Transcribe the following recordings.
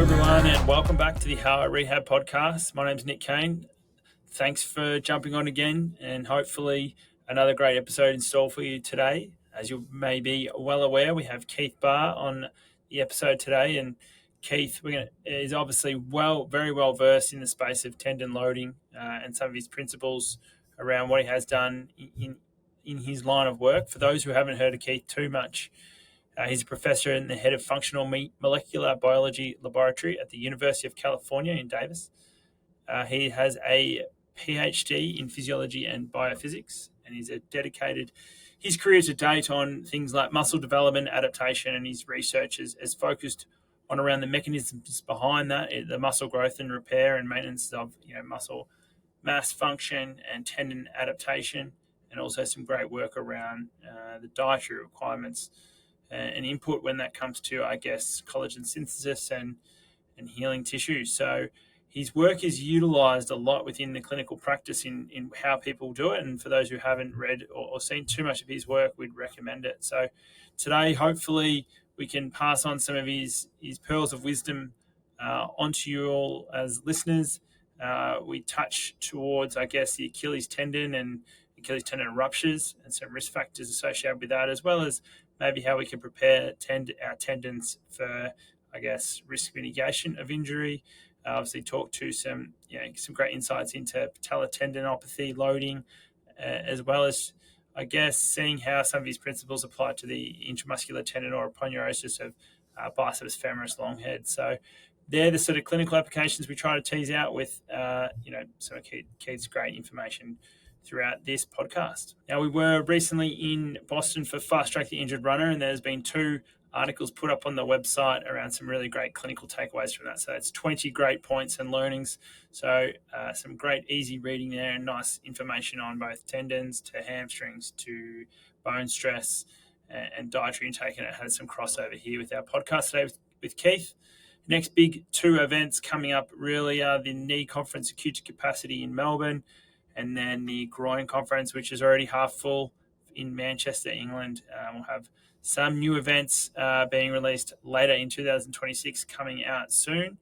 everyone, and welcome back to the I Rehab Podcast. My name's Nick Kane. Thanks for jumping on again, and hopefully another great episode in store for you today. As you may be well aware, we have Keith Baar on the episode today, and Keith is obviously very well versed in the space of tendon loading and some of his principles around what he has done in his line of work. For those who haven't heard of Keith too much, he's a professor and the head of Functional Molecular Biology Laboratory at the University of California in Davis. He has a PhD in Physiology and Biophysics, and he's dedicated his career to date on things like muscle development, adaptation, and his research is focused on around the mechanisms behind that, the muscle growth and repair and maintenance of muscle mass function and tendon adaptation, and also some great work around the dietary requirements and input when that comes to, collagen synthesis and healing tissue. So his work is utilized a lot within the clinical practice in how people do it. And for those who haven't read or seen too much of his work, we'd recommend it. So today, hopefully, we can pass on some of his pearls of wisdom onto you all as listeners. We touch towards, the Achilles tendon and Achilles tendon ruptures and some risk factors associated with that, as well as maybe how we can prepare our tendons for, risk mitigation of injury. Obviously talk to some great insights into Patellar tendinopathy loading, as well as, seeing how some of these principles apply to the intramuscular tendon or aponeurosis of Biceps, femoris, long head. So they're the sort of clinical applications we try to tease out with, some of Keith's great information throughout this podcast. Now, we were recently in Boston for Fast Track the Injured Runner, and there's been 2 articles put up on the website around some really great clinical takeaways from that. So it's 20 great points and learnings. So some great easy reading there and nice information on both tendons to hamstrings to bone stress and dietary intake. And it has some crossover here with our podcast today with Keith. Next big 2 events coming up really are the knee conference acute capacity in Melbourne, and then the groin conference, which is already half full in Manchester, England. We'll have some new events being released later in 2026 coming out soon.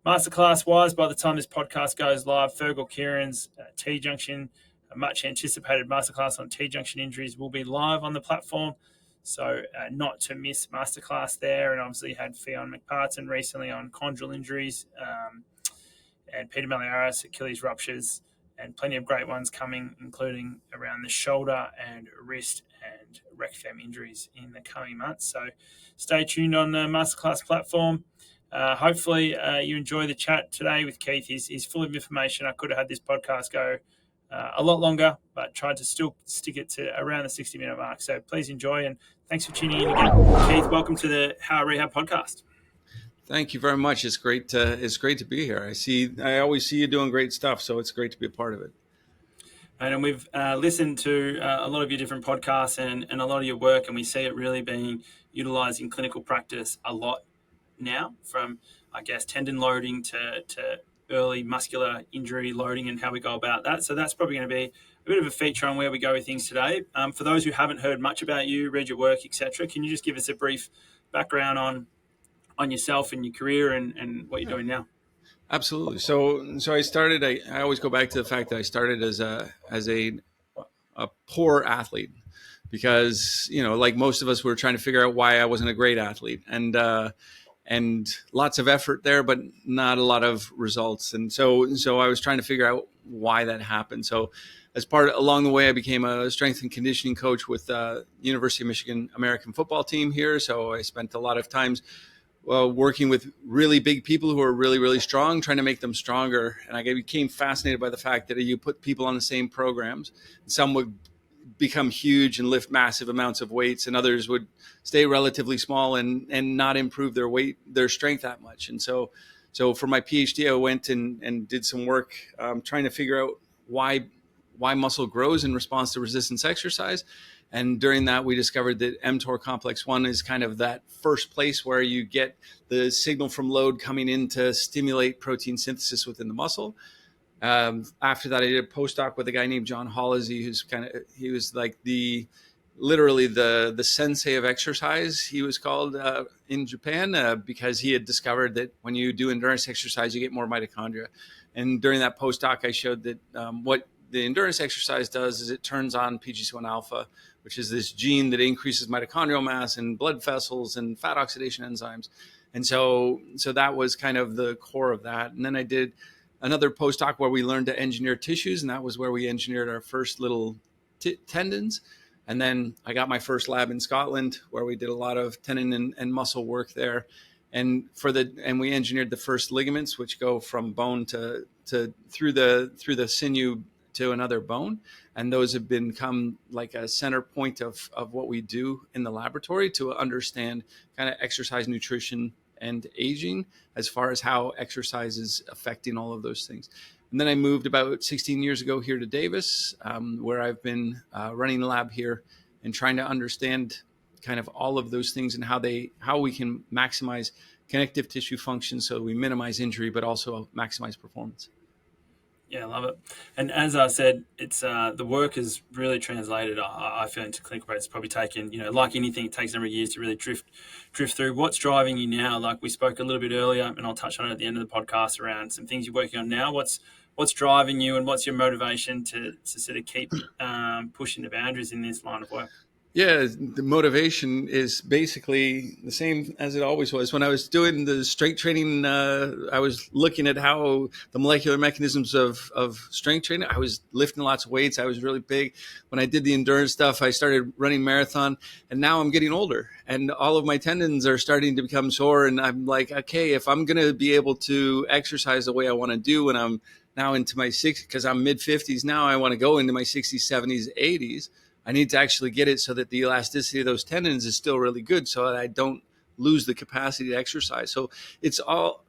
Masterclass-wise, by the time this podcast goes live, Fergal Kieran's T-junction, a much-anticipated masterclass on T-junction injuries, will be live on the platform. So not to miss masterclass there. And obviously had Fionn McParton recently on chondral injuries and Peter Meliaris, Achilles ruptures, and plenty of great ones coming, including around the shoulder and wrist and rec fem injuries in the coming months. So stay tuned on the Masterclass platform. Hopefully you enjoy the chat today with Keith. He's full of information. I could have had this podcast go a lot longer, but tried to still stick it to around the 60-minute mark. So please enjoy, and thanks for tuning in again. Keith, welcome to the How I Rehab podcast. Thank you very much. It's great to be here. I always see you doing great stuff, so it's great to be a part of it. And we've listened to a lot of your different podcasts and a lot of your work, and we see it really being utilized in clinical practice a lot now, from tendon loading to early muscular injury loading and how we go about that. So that's probably going to be a bit of a feature on where we go with things today. For those who haven't heard much about you, read your work, etc., can you just give us a brief background on yourself and your career and what you're doing now? Absolutely. So I started. I always go back to the fact that I started as a poor athlete, because like most of us, we were trying to figure out why I wasn't a great athlete, and lots of effort there, but not a lot of results. And so I was trying to figure out why that happened. So along the way, I became a strength and conditioning coach with University of Michigan American football team here. So I spent a lot of times working with really big people who are really, really strong, trying to make them stronger. And I became fascinated by the fact that you put people on the same programs, some would become huge and lift massive amounts of weights, and others would stay relatively small and not improve their strength that much. And so for my PhD, I went and did some work trying to figure out why muscle grows in response to resistance exercise. And during that, we discovered that mTOR complex 1 is kind of that first place where you get the signal from load coming in to stimulate protein synthesis within the muscle. After that, I did a postdoc with a guy named John Hollesy, he was like the literally the sensei of exercise, he was called in Japan, because he had discovered that when you do endurance exercise, you get more mitochondria. And during that postdoc, I showed that what the endurance exercise does is it turns on PGC1 alpha, which is this gene that increases mitochondrial mass and blood vessels and fat oxidation enzymes. And so that was kind of the core of that. And then I did another postdoc where we learned to engineer tissues, and that was where we engineered our first little tendons. And then I got my first lab in Scotland where we did a lot of tendon and muscle work there. And we engineered the first ligaments, which go from bone to through the sinew to another bone. And those have become like a center point of what we do in the laboratory to understand kind of exercise, nutrition, and aging, as far as how exercise is affecting all of those things. And then I moved about 16 years ago here to Davis, where I've been running a lab here and trying to understand kind of all of those things and how we can maximize connective tissue function so we minimize injury, but also maximize performance. Yeah, I love it. And as I said, it's the work is really translated, I feel, into clinical practice. It's probably taken, like anything, it takes a number of years to really drift through. What's driving you now? Like we spoke a little bit earlier, and I'll touch on it at the end of the podcast around some things you're working on now. What's driving you, and what's your motivation to sort of keep pushing the boundaries in this line of work? Yeah, the motivation is basically the same as it always was. When I was doing the strength training, I was looking at how the molecular mechanisms of strength training. I was lifting lots of weights. I was really big. When I did the endurance stuff, I started running marathon, and now I'm getting older, and all of my tendons are starting to become sore. And I'm like, okay, if I'm going to be able to exercise the way I want to do when I'm now into my 60s, because I'm mid 50s now, I want to go into my 60s, 70s, 80s. I need to actually get it so that the elasticity of those tendons is still really good so that I don't lose the capacity to exercise. So it's all,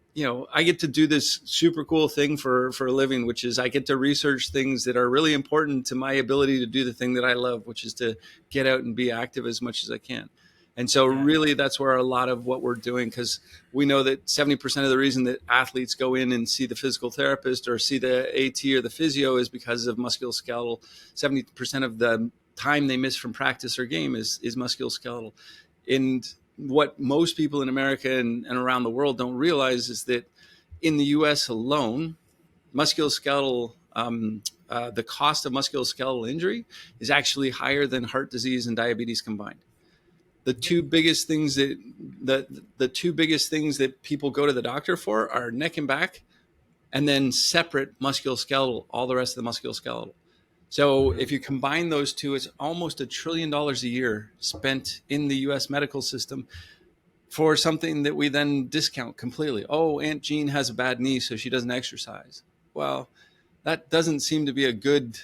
I get to do this super cool thing for a living, which is I get to research things that are really important to my ability to do the thing that I love, which is to get out and be active as much as I can. And so really that's where a lot of what we're doing, because we know that 70% of the reason that athletes go in and see the physical therapist or see the AT or the physio is because of musculoskeletal. 70% of the time they miss from practice or game is musculoskeletal. And what most people in America and around the world don't realize is that in the US alone, musculoskeletal, the cost of musculoskeletal injury is actually higher than heart disease and diabetes combined. The two biggest things that people go to the doctor for are neck and back, and then separate musculoskeletal, all the rest of the musculoskeletal. So if you combine those two, it's almost $1 trillion a year spent in the U.S. medical system for something that we then discount completely. Oh, Aunt Jean has a bad knee, so she doesn't exercise. Well, that doesn't seem to be a good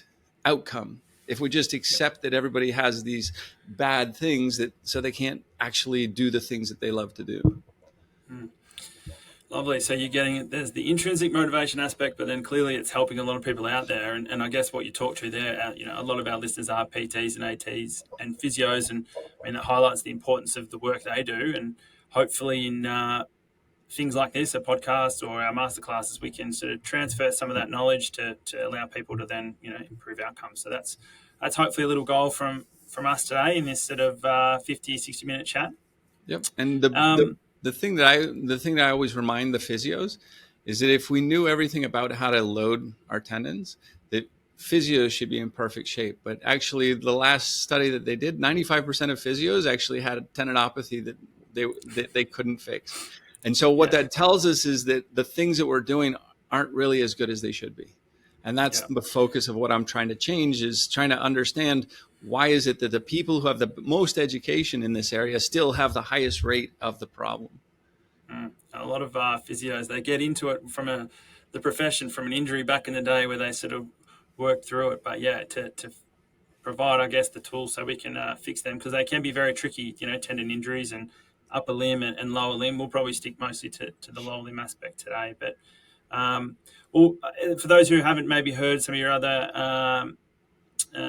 outcome if we just accept that everybody has these bad things so they can't actually do the things that they love to do. Lovely. So you're getting, there's the intrinsic motivation aspect, but then clearly it's helping a lot of people out there. And I guess what you talked to there, a lot of our listeners are PTs and ATs and physios, and it highlights the importance of the work they do. And hopefully in things like this, a podcast or our masterclasses, we can sort of transfer some of that knowledge to allow people to then, improve outcomes. So that's hopefully a little goal from us today in this sort of 50, 60-minute chat. Yep. And the thing that I always remind the physios is that if we knew everything about how to load our tendons, that physios should be in perfect shape. But actually, the last study that they did, 95% of physios actually had a tendinopathy that they couldn't fix. And so what that tells us is that the things that we're doing aren't really as good as they should be. And that's the focus of what I'm trying to change, is trying to understand why is it that the people who have the most education in this area still have the highest rate of the problem. A lot of physios, they get into it from the profession, from an injury back in the day where they sort of work through it. But to provide, I guess, the tools so we can fix them, because they can be very tricky, tendon injuries and upper limb and lower limb. We'll probably stick mostly to the lower limb aspect today. But for those who haven't maybe heard some of your other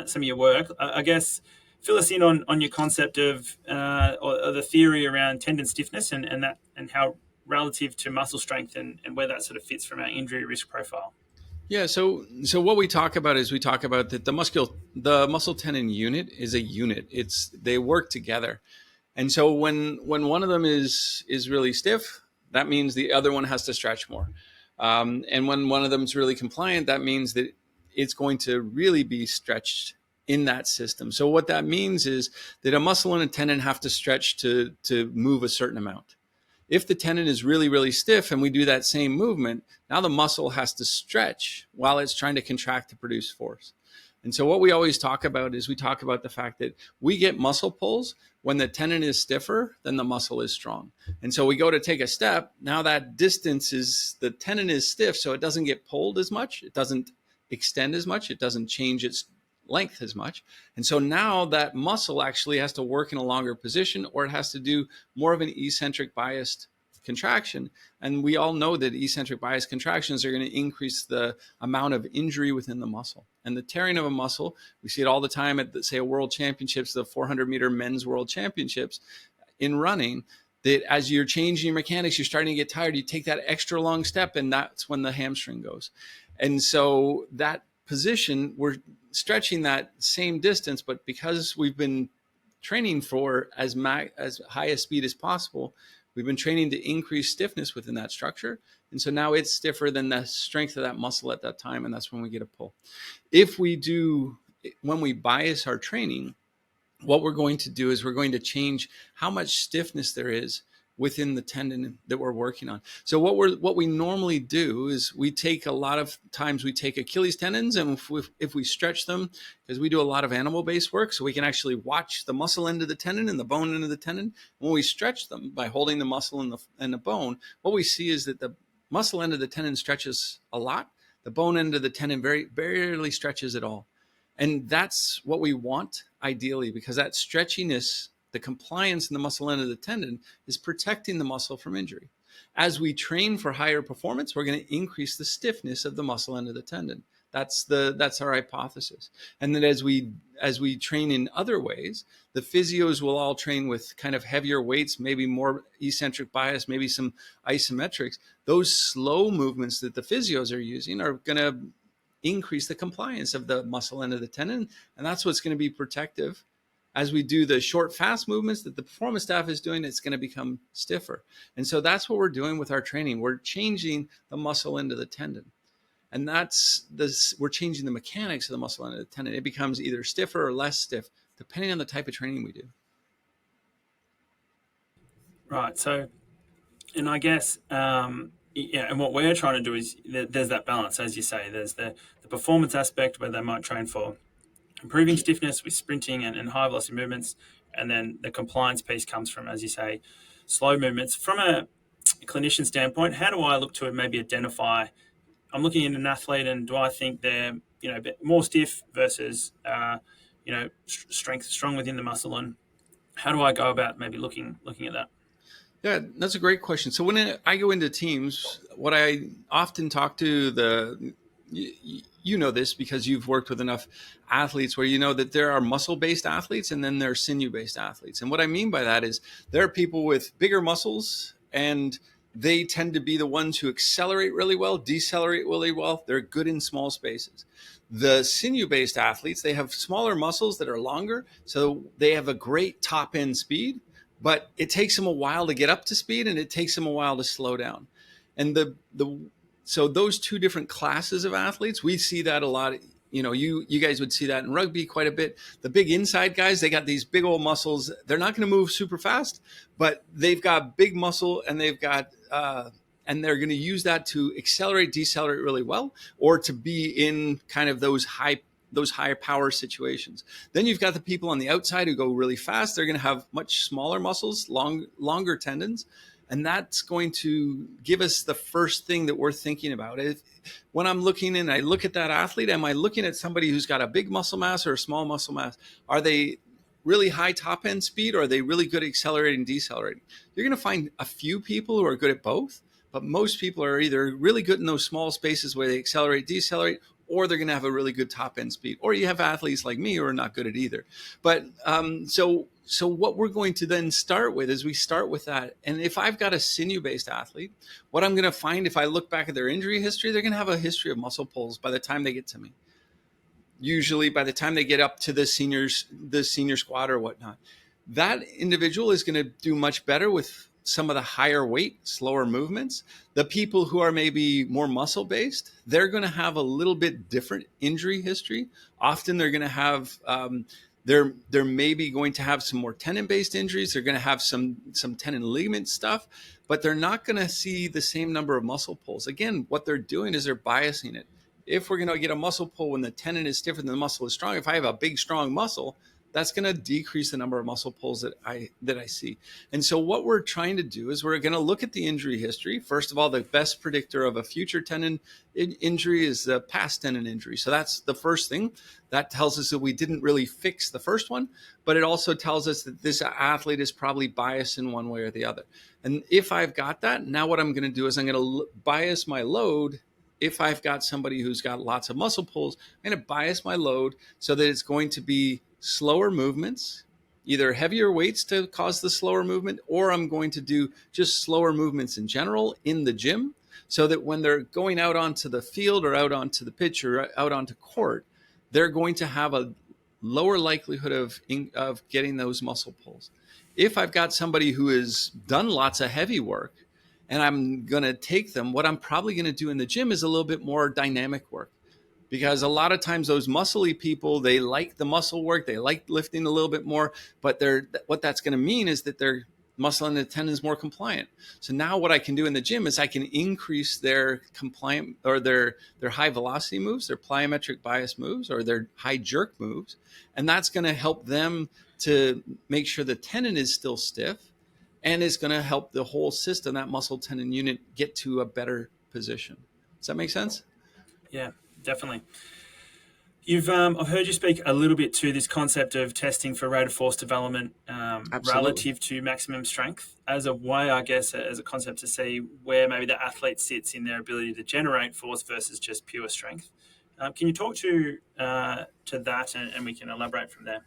some of your work, I guess fill us in on your concept of or the theory around tendon stiffness and how relative to muscle strength and where that sort of fits from our injury risk profile. Yeah. So what we talk about is we talk about that the muscle tendon unit is a unit. They work together. And so when one of them is really stiff, that means the other one has to stretch more. And when one of them is really compliant, that means that it's going to really be stretched in that system. So what that means is that a muscle and a tendon have to stretch to move a certain amount. If the tendon is really, really stiff and we do that same movement, now the muscle has to stretch while it's trying to contract to produce force. And so what we always talk about is we talk about the fact that we get muscle pulls when the tendon is stiffer than the muscle is strong. And so we go to take a step. Now that distance is, the tendon is stiff, so it doesn't get pulled as much. It doesn't extend as much. It doesn't change its length as much. And so now that muscle actually has to work in a longer position, or it has to do more of an eccentric biased contraction. And we all know that eccentric biased contractions are going to increase the amount of injury within the muscle. And the tearing of a muscle, we see it all the time at, say, a world championships, the 400-meter men's world championships in running, that as you're changing your mechanics, you're starting to get tired, you take that extra long step, and that's when the hamstring goes. And so that position, we're stretching that same distance, but because we've been training for as high a speed as possible, we've been training to increase stiffness within that structure. And so now it's stiffer than the strength of that muscle at that time. And that's when we get a pull. When we bias our training, what we're going to do is we're going to change how much stiffness there is within the tendon that we're working on. So what we normally do is we take Achilles tendons, and if we stretch them, because we do a lot of animal-based work, so we can actually watch the muscle end of the tendon and the bone end of the tendon. When we stretch them by holding the muscle and the bone, what we see is that the muscle end of the tendon stretches a lot. The bone end of the tendon very barely stretches at all. And that's what we want ideally, because that stretchiness, the compliance in the muscle end of the tendon, is protecting the muscle from injury. As we train for higher performance, we're going to increase the stiffness of the muscle end of the tendon. That's our hypothesis. And then as we train in other ways, the physios will all train with kind of heavier weights, maybe more eccentric bias, maybe some isometrics. Those slow movements that the physios are using are going to increase the compliance of the muscle end of the tendon. And that's what's going to be protective. As we do the short, fast movements that the performance staff is doing, it's going to become stiffer. And so that's what we're doing with our training. We're changing the muscle end of the tendon. And we're changing the mechanics of the muscle end of the tendon. It becomes either stiffer or less stiff, depending on the type of training we do. Right. So, and I guess, and what we're trying to do is there's that balance, as you say. There's the performance aspect where they might train for improving stiffness with sprinting and high velocity movements. And then the compliance piece comes from, as you say, slow movements. From a clinician standpoint, how do I look to maybe identify, I'm looking at an athlete and do I think they're, a bit more stiff versus, strong within the muscle, and how do I go about maybe looking at that? Yeah, that's a great question. So when I go into teams, what I often talk to you know this because you've worked with enough athletes where you know that there are muscle-based athletes and then there are sinew-based athletes. And what I mean by that is there are people with bigger muscles, and they tend to be the ones who accelerate really well, decelerate really well. They're good in small spaces. The sinew-based athletes, they have smaller muscles that are longer, so they have a great top-end speed, but it takes them a while to get up to speed and it takes them a while to slow down. And so those two different classes of athletes, we see that a lot. You guys would see that in rugby quite a bit. The big inside guys, they got these big old muscles. They're not going to move super fast, but they've got big muscle, and they've got and they're going to use that to accelerate, decelerate really well, or to be in kind of those higher power situations. Then you've got the people on the outside who go really fast. They're going to have much smaller muscles, longer tendons. And that's going to give us the first thing that we're thinking about. When I'm looking and I look at that athlete, am I looking at somebody who's got a big muscle mass or a small muscle mass? Are they really high top end speed, or are they really good at accelerating and decelerating? You're going to find a few people who are good at both, but most people are either really good in those small spaces where they accelerate, decelerate, or they're going to have a really good top end speed. Or you have athletes like me who are not good at either. But so so what we're going to then start with is we start with that. And if I've got a sinew-based athlete, what I'm going to find if I look back at their injury history, they're going to have a history of muscle pulls by the time they get to me. Usually by the time they get up to the senior squat or whatnot, that individual is going to do much better with some of the higher weight, slower movements. The people who are maybe more muscle based, they're going to have a little bit different injury history. Often they're going to have, they're maybe going to have some more tendon based injuries. They're going to have some tendon ligament stuff, but they're not going to see the same number of muscle pulls. Again, what they're doing is they're biasing it. If we're going to get a muscle pull when the tendon is stiffer than the muscle is strong, if I have a big, strong muscle, that's going to decrease the number of muscle pulls that I see. And so what we're trying to do is we're going to look at the injury history. First of all, the best predictor of a future tendon injury is the past tendon injury. So that's the first thing. That tells us that we didn't really fix the first one, but it also tells us that this athlete is probably biased in one way or the other. And if I've got that, now what I'm going to do is I'm going to bias my load. If I've got somebody who's got lots of muscle pulls, I'm going to bias my load so that it's going to be slower movements, either heavier weights to cause the slower movement, or I'm going to do just slower movements in general in the gym so that when they're going out onto the field or out onto the pitch or out onto court, they're going to have a lower likelihood of getting those muscle pulls. If I've got somebody who has done lots of heavy work, and I'm going to take them, what I'm probably going to do in the gym is a little bit more dynamic work, because a lot of times those muscly people, they like the muscle work, they like lifting a little bit more, but what that's going to mean is that their muscle and the tendon is more compliant. So now what I can do in the gym is I can increase their compliant or their high velocity moves, their plyometric bias moves, or their high jerk moves. And that's going to help them to make sure the tendon is still stiff, and it's going to help the whole system, that muscle tendon unit, get to a better position. Does that make sense? Yeah, definitely. I've heard you speak a little bit to this concept of testing for rate of force development relative to maximum strength as a way, I guess, as a concept to see where maybe the athlete sits in their ability to generate force versus just pure strength. Can you talk to that, and we can elaborate from there?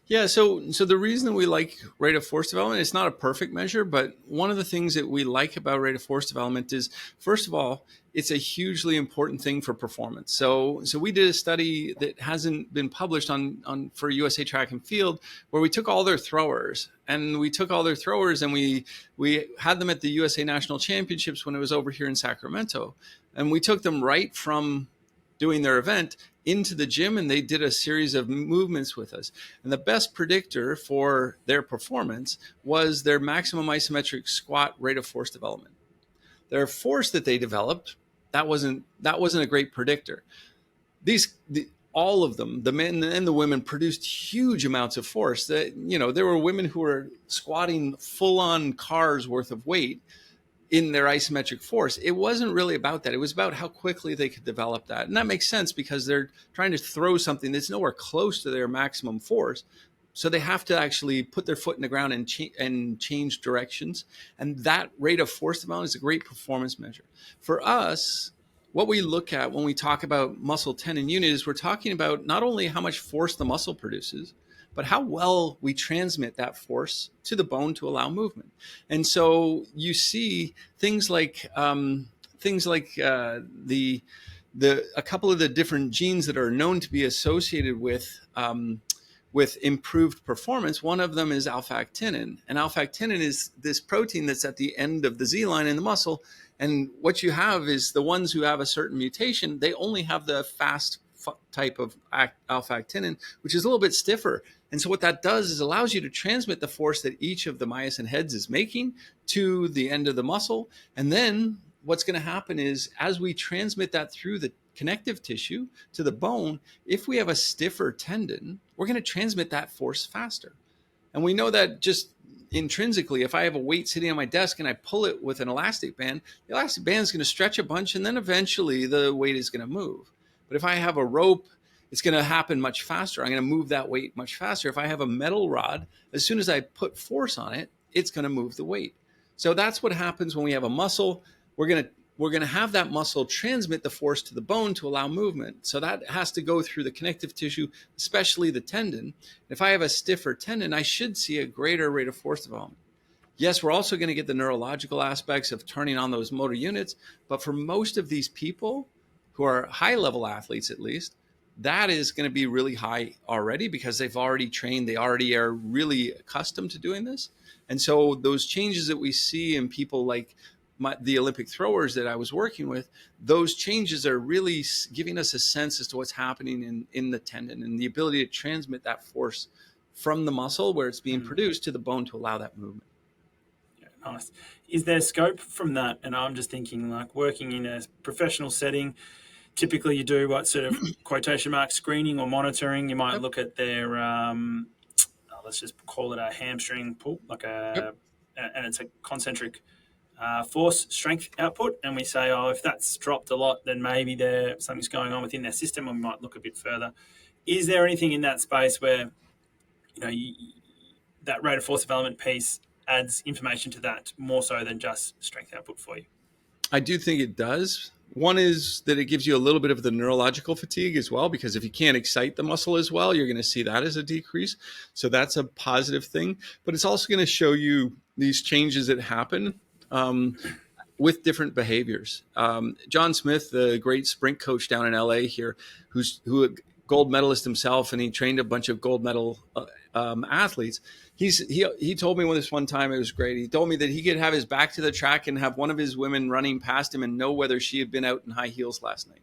Yeah, so the reason that we like rate of force development, it's not a perfect measure, but one of the things that we like about rate of force development is, first of all, it's a hugely important thing for performance. So we did a study that hasn't been published on for USA Track and Field, where we took all their throwers and we had them at the USA National Championships when it was over here in Sacramento, and we took them right from doing their event into the gym, and they did a series of movements with us. And the best predictor for their performance was their maximum isometric squat rate of force development. Their force that they developed, that wasn't a great predictor. All of them, the men and the women, produced huge amounts of force. There were women who were squatting full-on cars worth of weight in their isometric force. It wasn't really about that. It was about how quickly they could develop that. And that makes sense because they're trying to throw something that's nowhere close to their maximum force. So they have to actually put their foot in the ground and change directions. And that rate of force development is a great performance measure. For us, what we look at when we talk about muscle tendon unit is we're talking about not only how much force the muscle produces, but how well we transmit that force to the bone to allow movement. And so you see things like a couple of the different genes that are known to be associated with improved performance. One of them is alpha-actinin, and alpha-actinin is this protein that's at the end of the Z line in the muscle. And what you have is the ones who have a certain mutation, they only have the fast type of alpha-actinin, which is a little bit stiffer. And so what that does is allows you to transmit the force that each of the myosin heads is making to the end of the muscle. And then what's going to happen is as we transmit that through the connective tissue to the bone, if we have a stiffer tendon, we're going to transmit that force faster. And we know that just intrinsically, if I have a weight sitting on my desk and I pull it with an elastic band, the elastic band is going to stretch a bunch, and then eventually the weight is going to move. But if I have a rope, it's going to happen much faster. I'm going to move that weight much faster. If I have a metal rod, as soon as I put force on it, it's going to move the weight. So that's what happens when we have a muscle. We're going to we're going to have that muscle transmit the force to the bone to allow movement. So that has to go through the connective tissue, especially the tendon. If I have a stiffer tendon, I should see a greater rate of force development. Yes, we're also going to get the neurological aspects of turning on those motor units. But for most of these people who are high level athletes, at least, that is going to be really high already because they've already trained. They already are really accustomed to doing this. And so those changes that we see in people like the Olympic throwers that I was working with, those changes are really giving us a sense as to what's happening in the tendon and the ability to transmit that force from the muscle where it's being produced to the bone to allow that movement. Yeah, nice. Is there scope from that? And I'm just thinking, like, working in a professional setting, typically you do what sort of quotation mark screening or monitoring. You might look at their, let's just call it a hamstring pull, like and it's a concentric force strength output, and we say, oh, if that's dropped a lot, then maybe something's going on within their system, and we might look a bit further. Is there anything in that space where, that rate of force development piece adds information to that more so than just strength output for you? I do think it does. One is that it gives you a little bit of the neurological fatigue as well, because if you can't excite the muscle as well, you're going to see that as a decrease. So that's a positive thing. But it's also going to show you these changes that happen with different behaviors. John Smith, the great sprint coach down in LA here, who a gold medalist himself, and he trained a bunch of gold medal athletes. He told me this one time, it was great. He told me that he could have his back to the track and have one of his women running past him and know whether she had been out in high heels last night,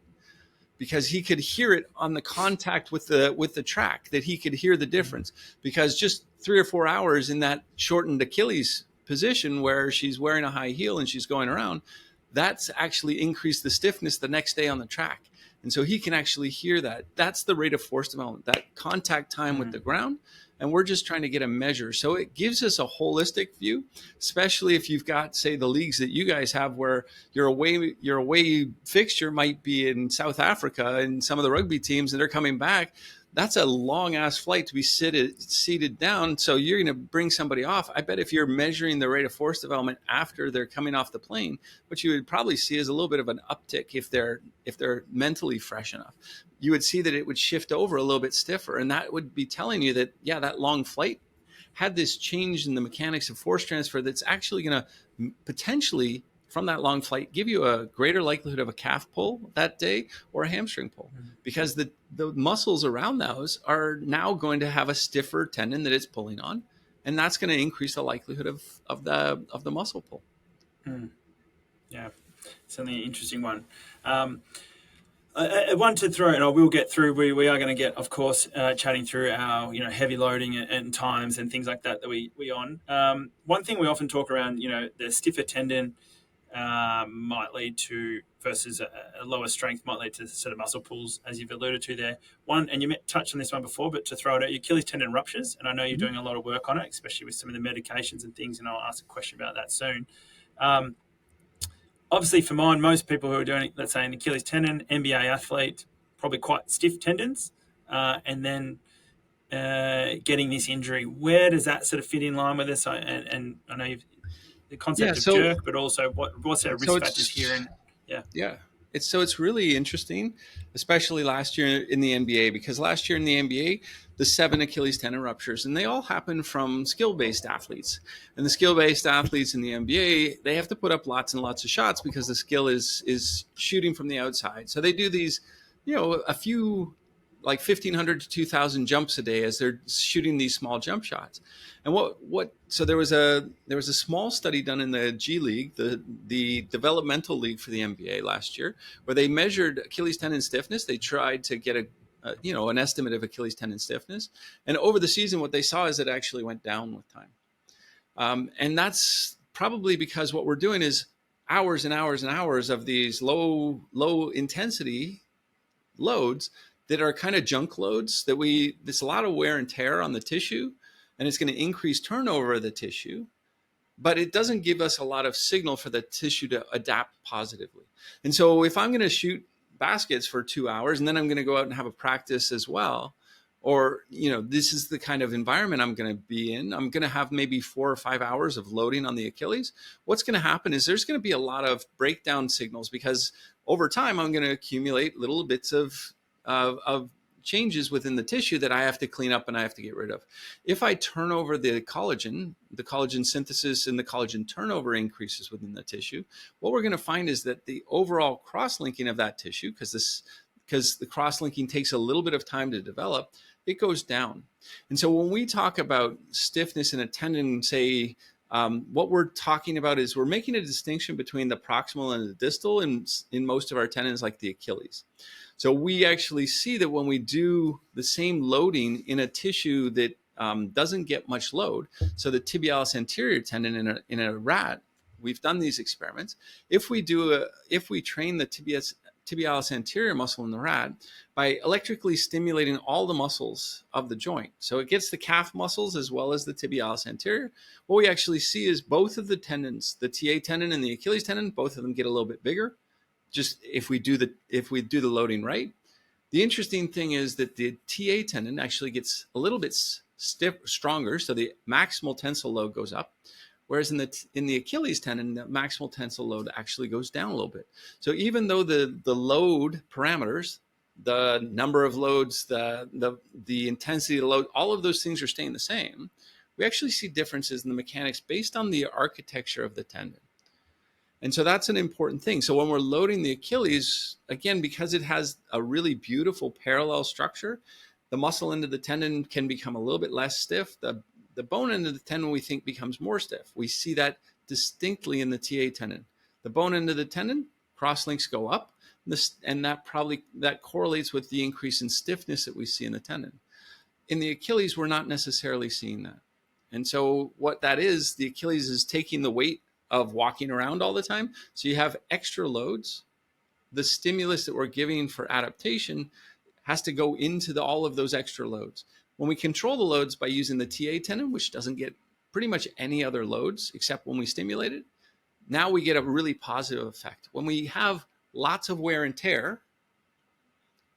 because he could hear it on the contact with the track, that he could hear the difference. Because just 3 or 4 hours in that shortened Achilles position where she's wearing a high heel and she's going around, that's actually increased the stiffness the next day on the track. And so he can actually hear that. That's the rate of force development, that contact time with the ground. And we're just trying to get a measure. So it gives us a holistic view, especially if you've got, say, the leagues that you guys have where your away fixture might be in South Africa and some of the rugby teams, and they're coming back. That's a long ass flight to be seated down. So you're going to bring somebody off. I bet if you're measuring the rate of force development after they're coming off the plane, what you would probably see is a little bit of an uptick if they're mentally fresh enough. You would see that it would shift over a little bit stiffer. And that would be telling you that, yeah, that long flight had this change in the mechanics of force transfer that's actually going to potentially, from that long flight, give you a greater likelihood of a calf pull that day or a hamstring pull, because the muscles around those are now going to have a stiffer tendon that it's pulling on, and that's going to increase the likelihood of the muscle pull. Yeah, certainly an interesting one. One to throw, and I will get through. We are going to get, of course, chatting through our heavy loading and times and things like that we on. One thing we often talk around, the stiffer tendon might lead to, versus a lower strength might lead to sort of muscle pulls, as you've alluded to there. One, and you touched on this one before, but to throw it out, your Achilles tendon ruptures, and I know you're doing a lot of work on it, especially with some of the medications and things, and I'll ask a question about that soon. Obviously, for mine, most people who are doing, let's say, an Achilles tendon, NBA athlete, probably quite stiff tendons, and then getting this injury. Where does that sort of fit in line with this? And I know the concept of jerk, but also what's our risk factors here? And it's really interesting, especially last year in the NBA, because last year in the NBA, the 7 Achilles tendon ruptures, and they all happen from skill-based athletes. And the skill-based athletes in the NBA, they have to put up lots and lots of shots because the skill is shooting from the outside. So they do these, a few, like 1,500 to 2,000 jumps a day as they're shooting these small jump shots. And so there was a small study done in the G League, the developmental league for the NBA last year, where they measured Achilles tendon stiffness. They tried to get an estimate of Achilles tendon stiffness. And over the season, what they saw is it actually went down with time. And that's probably because what we're doing is hours and hours and hours of these low intensity loads that are kind of junk loads there's a lot of wear and tear on the tissue, and it's going to increase turnover of the tissue, but it doesn't give us a lot of signal for the tissue to adapt positively. And so if I'm going to shoot baskets for 2 hours and then I'm going to go out and have a practice as well, or, this is the kind of environment I'm going to be in. I'm going to have maybe 4 or 5 hours of loading on the Achilles. What's going to happen is there's going to be a lot of breakdown signals, because over time I'm going to accumulate little bits of changes within the tissue that I have to clean up and I have to get rid of. If I turn over the collagen synthesis and the collagen turnover increases within the tissue, what we're going to find is that the overall cross-linking of that tissue, because the cross-linking takes a little bit of time to develop, it goes down. And so when we talk about stiffness in a tendon, say, what we're talking about is we're making a distinction between the proximal and the distal in most of our tendons, like the Achilles. So we actually see that when we do the same loading in a tissue that doesn't get much load, so the tibialis anterior tendon in a rat, we've done these experiments. If we train the tibialis anterior muscle in the rat by electrically stimulating all the muscles of the joint, so it gets the calf muscles as well as the tibialis anterior, what we actually see is both of the tendons, the TA tendon and the Achilles tendon, both of them get a little bit bigger, just if we do the loading right. The interesting thing is that the TA tendon actually gets a little bit stronger, so the maximal tensile load goes up. Whereas in the Achilles tendon, the maximal tensile load actually goes down a little bit. So even though the load parameters, the number of loads, the intensity of the load, all of those things are staying the same, we actually see differences in the mechanics based on the architecture of the tendon. And so that's an important thing. So when we're loading the Achilles, again, because it has a really beautiful parallel structure, the muscle end of the tendon can become a little bit less stiff. The bone end of the tendon, we think, becomes more stiff. We see that distinctly in the TA tendon. The bone end of the tendon, cross-links go up, and that correlates with the increase in stiffness that we see in the tendon. In the Achilles, we're not necessarily seeing that. And so what that is, the Achilles is taking the weight of walking around all the time. So you have extra loads. The stimulus that we're giving for adaptation has to go into all of those extra loads. When we control the loads by using the TA tendon, which doesn't get pretty much any other loads except when we stimulate it, now we get a really positive effect. When we have lots of wear and tear,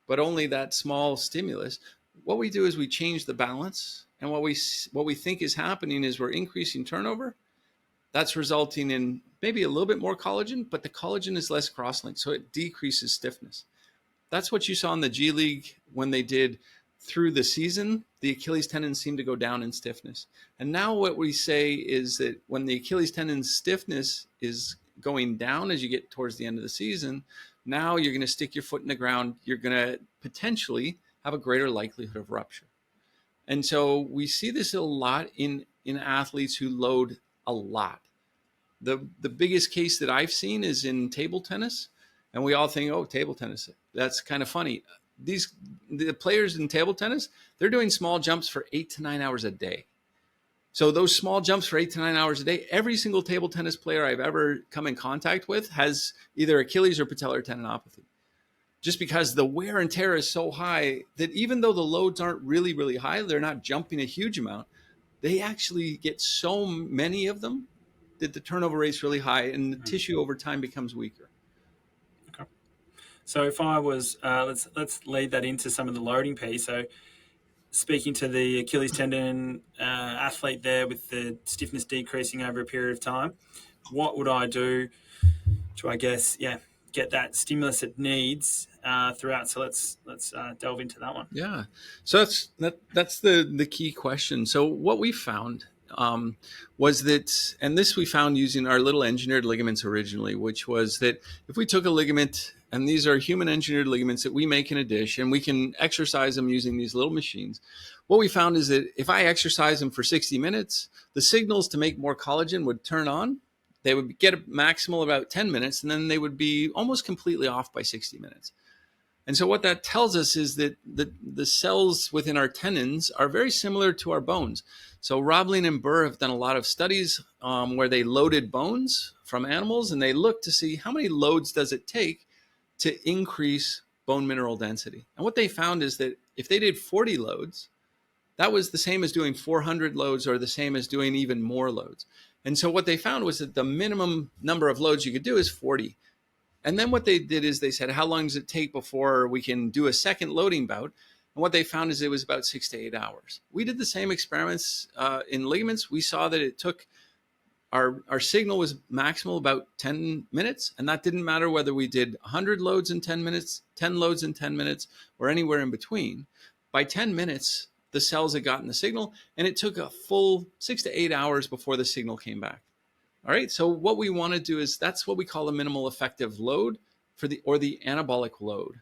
but only that small stimulus, what we do is we change the balance. And what we think is happening is we're increasing turnover. That's resulting in maybe a little bit more collagen, but the collagen is less cross-linked, so it decreases stiffness. That's what you saw in the G League when they did through the season. The Achilles tendon seemed to go down in stiffness. And now what we say is that when the Achilles tendon stiffness is going down as you get towards the end of the season, now you're going to stick your foot in the ground. You're going to potentially have a greater likelihood of rupture. And so we see this a lot in athletes who load a lot. The biggest case that I've seen is in table tennis, and we all think, oh, table tennis, that's kind of funny. The players in table tennis, they're doing small jumps for 8 to 9 hours a day. So those small jumps for 8 to 9 hours a day, every single table tennis player I've ever come in contact with has either Achilles or patellar tendinopathy. Just because the wear and tear is so high that even though the loads aren't really, really high, they're not jumping a huge amount, they actually get so many of them that the turnover rate's really high and the tissue over time becomes weaker. Okay. So if I was, let's lead that into some of the loading piece. So speaking to the Achilles tendon athlete there with the stiffness decreasing over a period of time, what would I do to, I guess, get that stimulus it needs throughout? So let's delve into that one. Yeah. So that's the key question. So what we found was that, and this we found using our little engineered ligaments originally, which was that if we took a ligament, and these are human engineered ligaments that we make in a dish, and we can exercise them using these little machines. What we found is that if I exercise them for 60 minutes, the signals to make more collagen would turn on. They would get a maximal about 10 minutes, and then they would be almost completely off by 60 minutes. And so what that tells us is that the cells within our tendons are very similar to our bones. So Roblin and Baar have done a lot of studies where they loaded bones from animals, and they looked to see how many loads does it take to increase bone mineral density. And what they found is that if they did 40 loads, that was the same as doing 400 loads or the same as doing even more loads. And so what they found was that the minimum number of loads you could do is 40. And then what they did is they said, how long does it take before we can do a second loading bout? And what they found is it was about 6 to 8 hours. We did the same experiments in ligaments. We saw that it took our signal was maximal about 10 minutes. And that didn't matter whether we did 100 loads in 10 minutes, 10 loads in 10 minutes, or anywhere in between. By 10 minutes, the cells had gotten the signal, and it took a full 6 to 8 hours before the signal came back. All right. So what we want to do is that's what we call a minimal effective load or the anabolic load.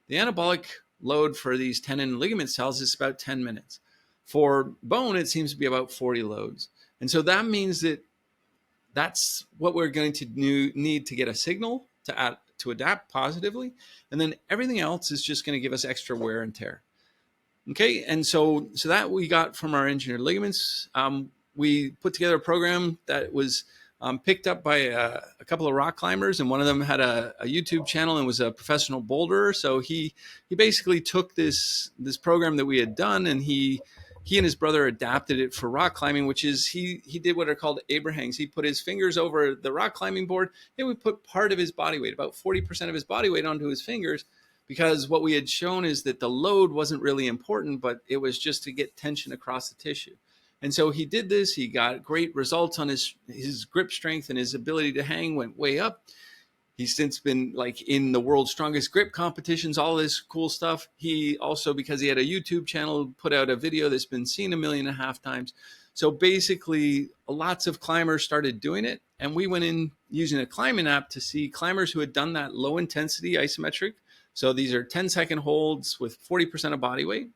The anabolic load for these tendon and ligament cells is about 10 minutes. For bone, it seems to be about 40 loads. And so that means that that's what we're going to need to get a signal to adapt positively. And then everything else is just going to give us extra wear and tear. Okay. And so that we got from our engineered ligaments. We put together a program that was picked up by a couple of rock climbers, and one of them had a YouTube channel and was a professional boulderer. So he basically took this program that we had done, and he and his brother adapted it for rock climbing, which is he did what are called Abrahangs. He put his fingers over the rock climbing board, and we put part of his body weight, about 40% of his body weight, onto his fingers, because what we had shown is that the load wasn't really important, but it was just to get tension across the tissue. And so he did this. He got great results on his grip strength, and his ability to hang went way up. He's since been like in the world's strongest grip competitions, all this cool stuff. He also, because he had a YouTube channel, put out a video that's been seen 1.5 million times. So basically, lots of climbers started doing it. And we went in using a climbing app to see climbers who had done that low intensity isometric. So these are 10-second holds with 40% of body weight,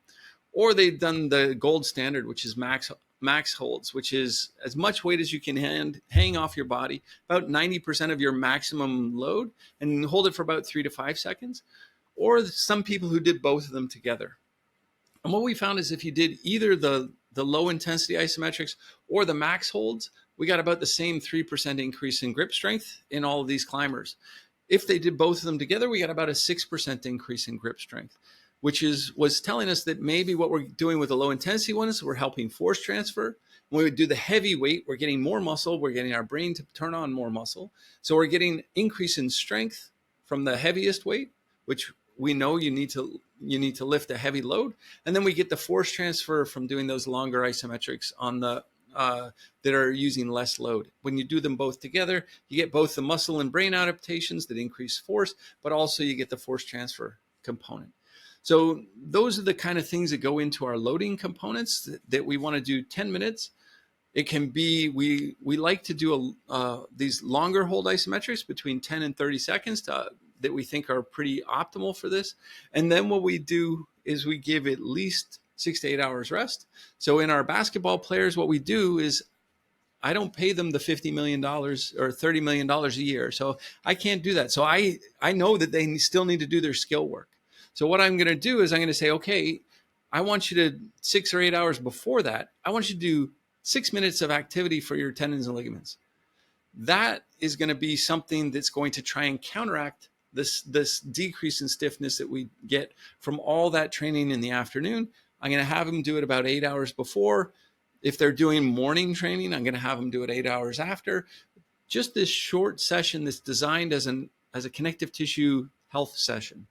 or they'd done the gold standard, which is max holds, which is as much weight as you can hang off your body, about 90% of your maximum load, and hold it for about 3 to 5 seconds, or some people who did both of them together. And what we found is if you did either the low intensity isometrics or the max holds, we got about the same 3% increase in grip strength in all of these climbers. If they did both of them together, we got about a 6% increase in grip strength, which was telling us that maybe what we're doing with the low intensity ones, we're helping force transfer. When we do the heavy weight, we're getting more muscle. We're getting our brain to turn on more muscle. So we're getting increase in strength from the heaviest weight, which we know you need to lift a heavy load. And then we get the force transfer from doing those longer isometrics on the that are using less load. When you do them both together, you get both the muscle and brain adaptations that increase force, but also you get the force transfer component. So those are the kind of things that go into our loading components that we want to do 10 minutes. It can be, we like to do these longer hold isometrics between 10 and 30 seconds that we think are pretty optimal for this. And then what we do is we give at least 6 to 8 hours rest. So in our basketball players, what we do is I don't pay them the $50 million or $30 million a year. So I can't do that. So I know that they still need to do their skill work. So what I'm going to do is I'm going to say, okay, I want you to 6 or 8 hours before that, I want you to do 6 minutes of activity for your tendons and ligaments. That is going to be something that's going to try and counteract this decrease in stiffness that we get from all that training in the afternoon. I'm going to have them do it about 8 hours before. If they're doing morning training, I'm going to have them do it 8 hours after. Just this short session that's designed as a connective tissue health session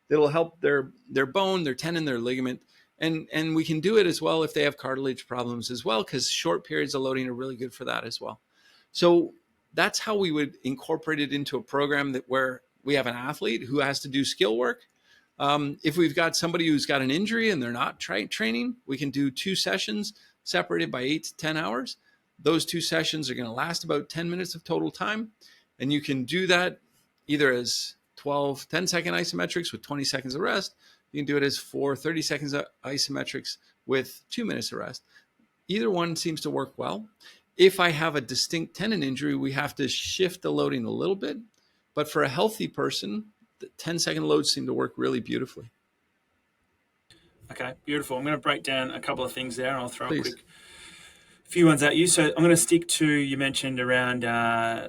that'll help their bone, their tendon, their ligament. And we can do it as well if they have cartilage problems as well, because short periods of loading are really good for that as well. So that's how we would incorporate it into a program where we have an athlete who has to do skill work. If we've got somebody who's got an injury and they're not training, we can do 2 sessions separated by 8 to 10 hours. Those 2 sessions are going to last about 10 minutes of total time. And you can do that either as 12 10-second isometrics with 20 seconds of rest. You can do it as 4 30 seconds of isometrics with 2 minutes of rest. Either one seems to work well. If I have a distinct tendon injury, we have to shift the loading a little bit. But for a healthy person, the 10-second loads seem to work really beautifully. Okay, beautiful. I'm going to break down a couple of things there, and I'll throw a quick few ones at you. So I'm going to stick to, you mentioned around,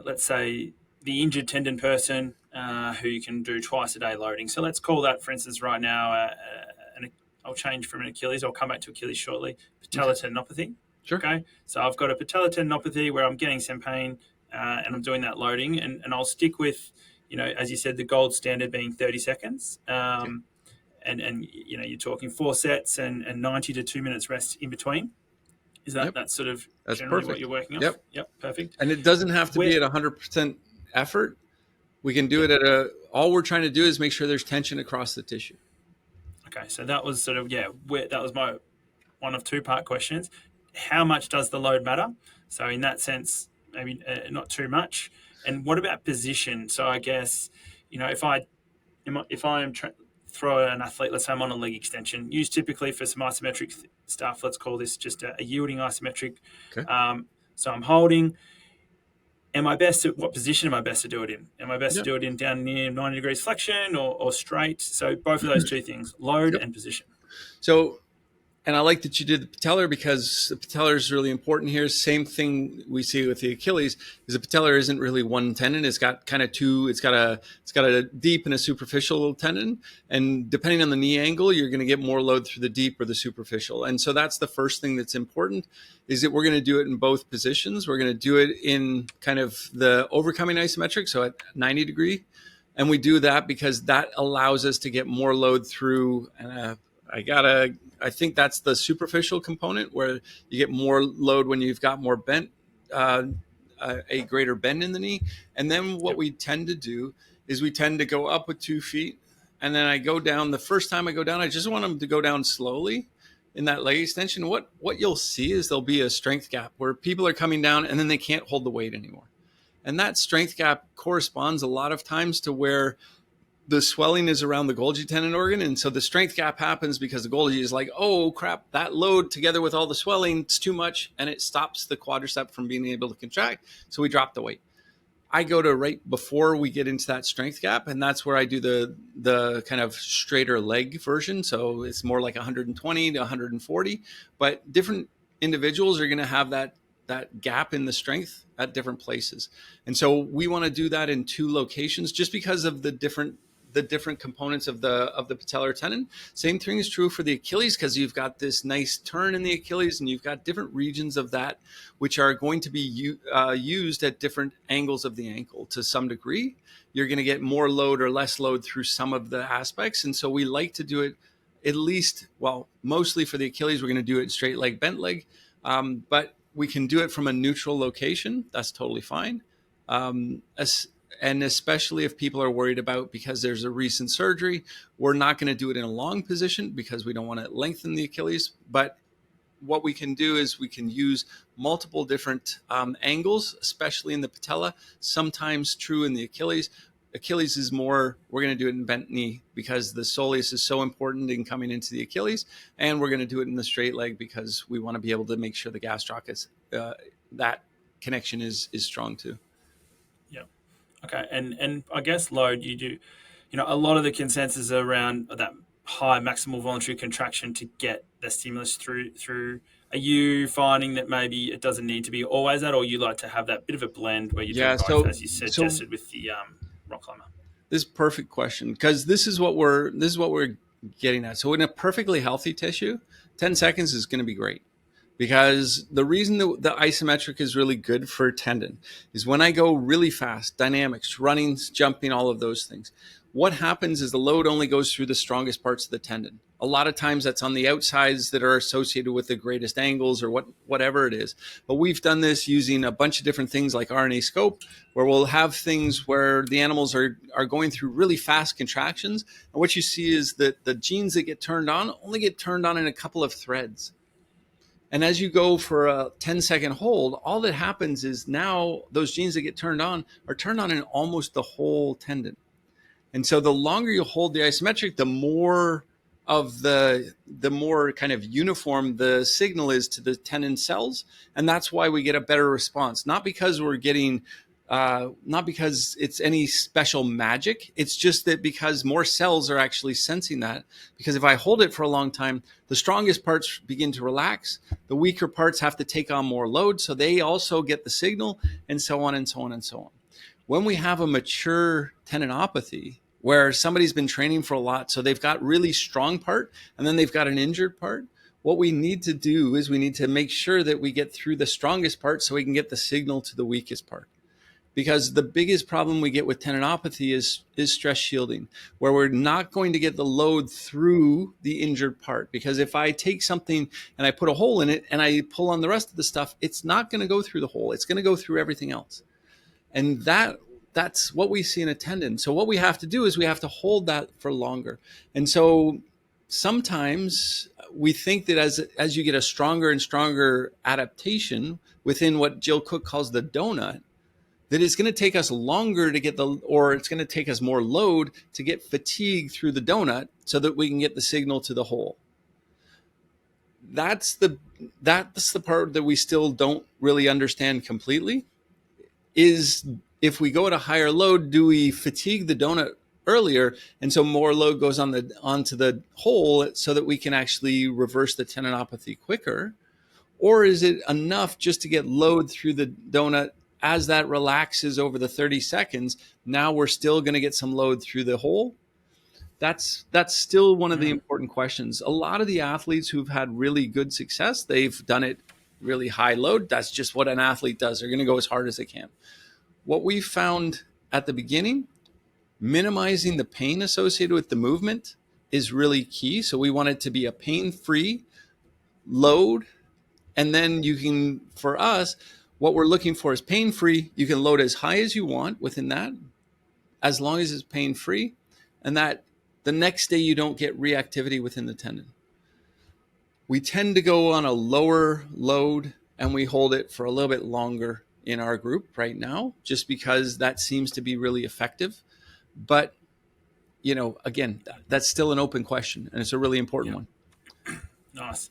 let's say, the injured tendon person who you can do twice a day loading. So let's call that, for instance, right now, I'll change from an Achilles. I'll come back to Achilles shortly. Patellar tendinopathy. Sure. Okay. So I've got a patellar tendinopathy where I'm getting some pain and I'm doing that loading. And I'll stick with, as you said, the gold standard being 30 seconds. and you're talking 4 sets and 90 to 2 minutes rest in between. Is Yep. that's sort of That's generally perfect. what you're working off? Yep. Perfect. And it doesn't have to be at 100% effort. We can do it at all we're trying to do is make sure there's tension across the tissue. Okay, so that was sort of, that was my one of two-part questions. How much does the load matter? So in that sense, maybe not too much. And what about position? So I guess, if I am throw an athlete, let's say I'm on a leg extension, used typically for some isometric stuff, let's call this just a yielding isometric. Okay. So I'm holding. What position am I best to do it in? Am I best to do it in down near 90 degrees flexion or straight? So both of those two things, load and position. So, and I like that you did the patellar because the patellar is really important here. Same thing we see with the Achilles is the patellar isn't really one tendon. It's got kind of two. It's got a deep and a superficial tendon. And depending on the knee angle, you're going to get more load through the deep or the superficial. And so that's the first thing that's important is that we're going to do it in both positions. We're going to do it in kind of the overcoming isometric, so at 90 degree. And we do that because that allows us to get more load through. I think that's the superficial component where you get more load when you've got more bent, a greater bend in the knee. And then what we tend to do is we tend to go up with 2 feet. And then I go down. The first time I go down, I just want them to go down slowly in that leg extension. What you'll see is there'll be a strength gap where people are coming down and then they can't hold the weight anymore. And that strength gap corresponds a lot of times to where the swelling is around the Golgi tendon organ. And so the strength gap happens because the Golgi is like, oh crap, that load together with all the swelling, it's too much. And it stops the quadricep from being able to contract. So we drop the weight. I go to right before we get into that strength gap. And that's where I do the kind of straighter leg version. So it's more like 120 to 140, but different individuals are going to have that gap in the strength at different places. And so we want to do that in 2 locations just because of the different components of the patellar tendon. Same thing is true for the Achilles because you've got this nice turn in the Achilles and you've got different regions of that which are going to be used at different angles of the ankle to some degree. You're going to get more load or less load through some of the aspects. And so we like to do it at least, mostly for the Achilles, we're going to do it straight leg, bent leg. But we can do it from a neutral location. That's totally fine. And especially if people are worried about, because there's a recent surgery, we're not going to do it in a long position because we don't want to lengthen the Achilles. But what we can do is we can use multiple different angles, especially in the patella, sometimes true in the Achilles. Achilles is more, we're going to do it in bent knee because the soleus is so important in coming into the Achilles. And we're going to do it in the straight leg because we want to be able to make sure the gastroc that connection is strong too. Okay, and I guess load, you do, a lot of the consensus around that high maximal voluntary contraction to get the stimulus through. Are you finding that maybe it doesn't need to be always that, or you like to have that bit of a blend where you do both, as you suggested with the rock climber? This is a perfect question because this is what we're getting at. So in a perfectly healthy tissue, 10 seconds is going to be great. Because the reason that the isometric is really good for tendon is when I go really fast, dynamics, running, jumping, all of those things, what happens is the load only goes through the strongest parts of the tendon. A lot of times that's on the outsides that are associated with the greatest angles or whatever it is. But we've done this using a bunch of different things like RNA scope, where we'll have things where the animals are going through really fast contractions. And what you see is that the genes that get turned on only get turned on in a couple of threads. And as you go for a 10-second hold, all that happens is now those genes that get turned on are turned on in almost the whole tendon. And so the longer you hold the isometric, the more kind of uniform the signal is to the tendon cells. And that's why we get a better response. Not because we're getting, not because it's any special magic. It's just that because more cells are actually sensing that. Because if I hold it for a long time, the strongest parts begin to relax. The weaker parts have to take on more load. So they also get the signal, and so on and so on and so on. When we have a mature tendinopathy, where somebody's been training for a lot, so they've got really strong part, and then they've got an injured part, what we need to do is we need to make sure that we get through the strongest part so we can get the signal to the weakest part. because the biggest problem we get with tendinopathy is stress shielding, where we're not going to get the load through the injured part. Because if I take something and I put a hole in it and I pull on the rest of the stuff, it's not going to go through the hole. It's going to go through everything else. And that's what we see in a tendon. So what we have to do is we have to hold that for longer. And so sometimes we think that as you get a stronger and stronger adaptation within what Jill Cook calls the donut, that it's going to take us longer to get or it's going to take us more load to get fatigue through the donut so that we can get the signal to the hole. That's the part that we still don't really understand completely, is if we go at a higher load, do we fatigue the donut earlier, and so more load goes onto the hole so that we can actually reverse the tendinopathy quicker? Or is it enough just to get load through the donut as that relaxes over the 30 seconds? Now we're still going to get some load through the hole. That's still one of the important questions. A lot of the athletes who've had really good success, they've done it really high load. That's just what an athlete does. They're going to go as hard as they can. What we found at the beginning, minimizing the pain associated with the movement is really key. So we want it to be a pain-free load. And then you can, for us, what we're looking for is pain-free. You can load as high as you want within that, as long as it's pain-free, and that the next day you don't get reactivity within the tendon. We tend to go on a lower load and we hold it for a little bit longer in our group right now, just because that seems to be really effective. But, again, that's still an open question, and it's a really important one. Nice.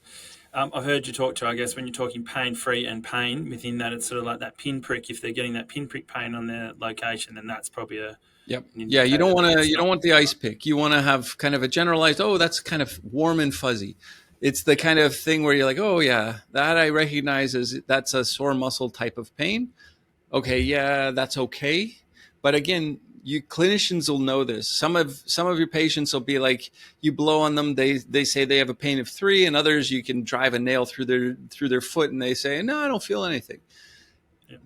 I've heard you talk to, I guess, when you're talking pain-free and pain, within that it's sort of like that pinprick. If they're getting that pinprick pain on their location, then that's probably a... Yep. Yeah, you don't want the ice pick. You want to have kind of a generalized, that's kind of warm and fuzzy. It's the kind of thing where you're like, oh yeah, that I recognize as that's a sore muscle type of pain. Okay, yeah, that's okay. But again, you clinicians will know this. Some of your patients will be like, you blow on them, they say they have a pain of 3, and others you can drive a nail through their foot and they say, no, I don't feel anything.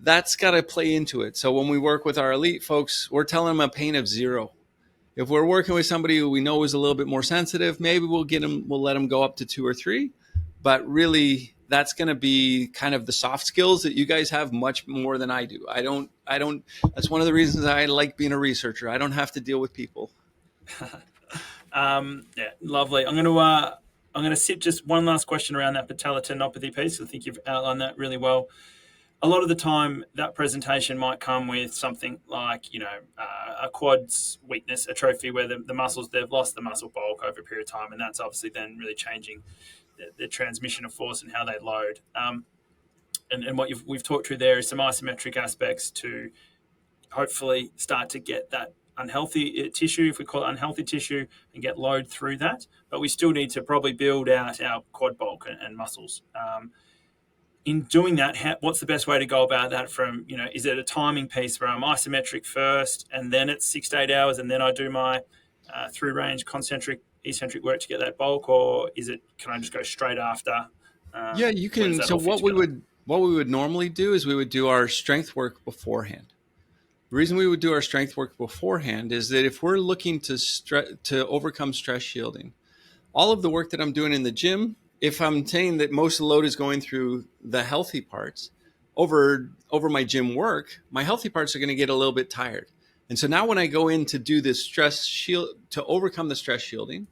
That's got to play into it. So when we work with our elite folks, we're telling them a pain of 0. If we're working with somebody who we know is a little bit more sensitive, maybe we'll let them go up to 2 or 3. But really, that's going to be kind of the soft skills that you guys have much more than I do. I don't, that's one of the reasons I like being a researcher. I don't have to deal with people. Lovely. I'm going to sit just one last question around that patellar tendinopathy piece. I think you've outlined that really well. A lot of the time, that presentation might come with something like, a quads weakness, atrophy, where the muscles, they've lost the muscle bulk over a period of time, and that's obviously then really changing the transmission of force and how they load. And what we've talked through there is some isometric aspects to hopefully start to get that unhealthy tissue, if we call it unhealthy tissue, and get load through that. But we still need to probably build out our quad bulk and muscles. In doing that, what's the best way to go about that? From, is it a timing piece where I'm isometric first and then it's 6 to 8 hours and then I do my through range concentric eccentric work to get that bulk, or can I just go straight after? Yeah, you can. So what we would normally do is we would do our strength work beforehand. The reason we would do our strength work beforehand is that if we're looking to overcome stress shielding, all of the work that I'm doing in the gym, if I'm saying that most of the load is going through the healthy parts over my gym work, my healthy parts are going to get a little bit tired. And so now when I go in to do this stress shield, to overcome the stress shielding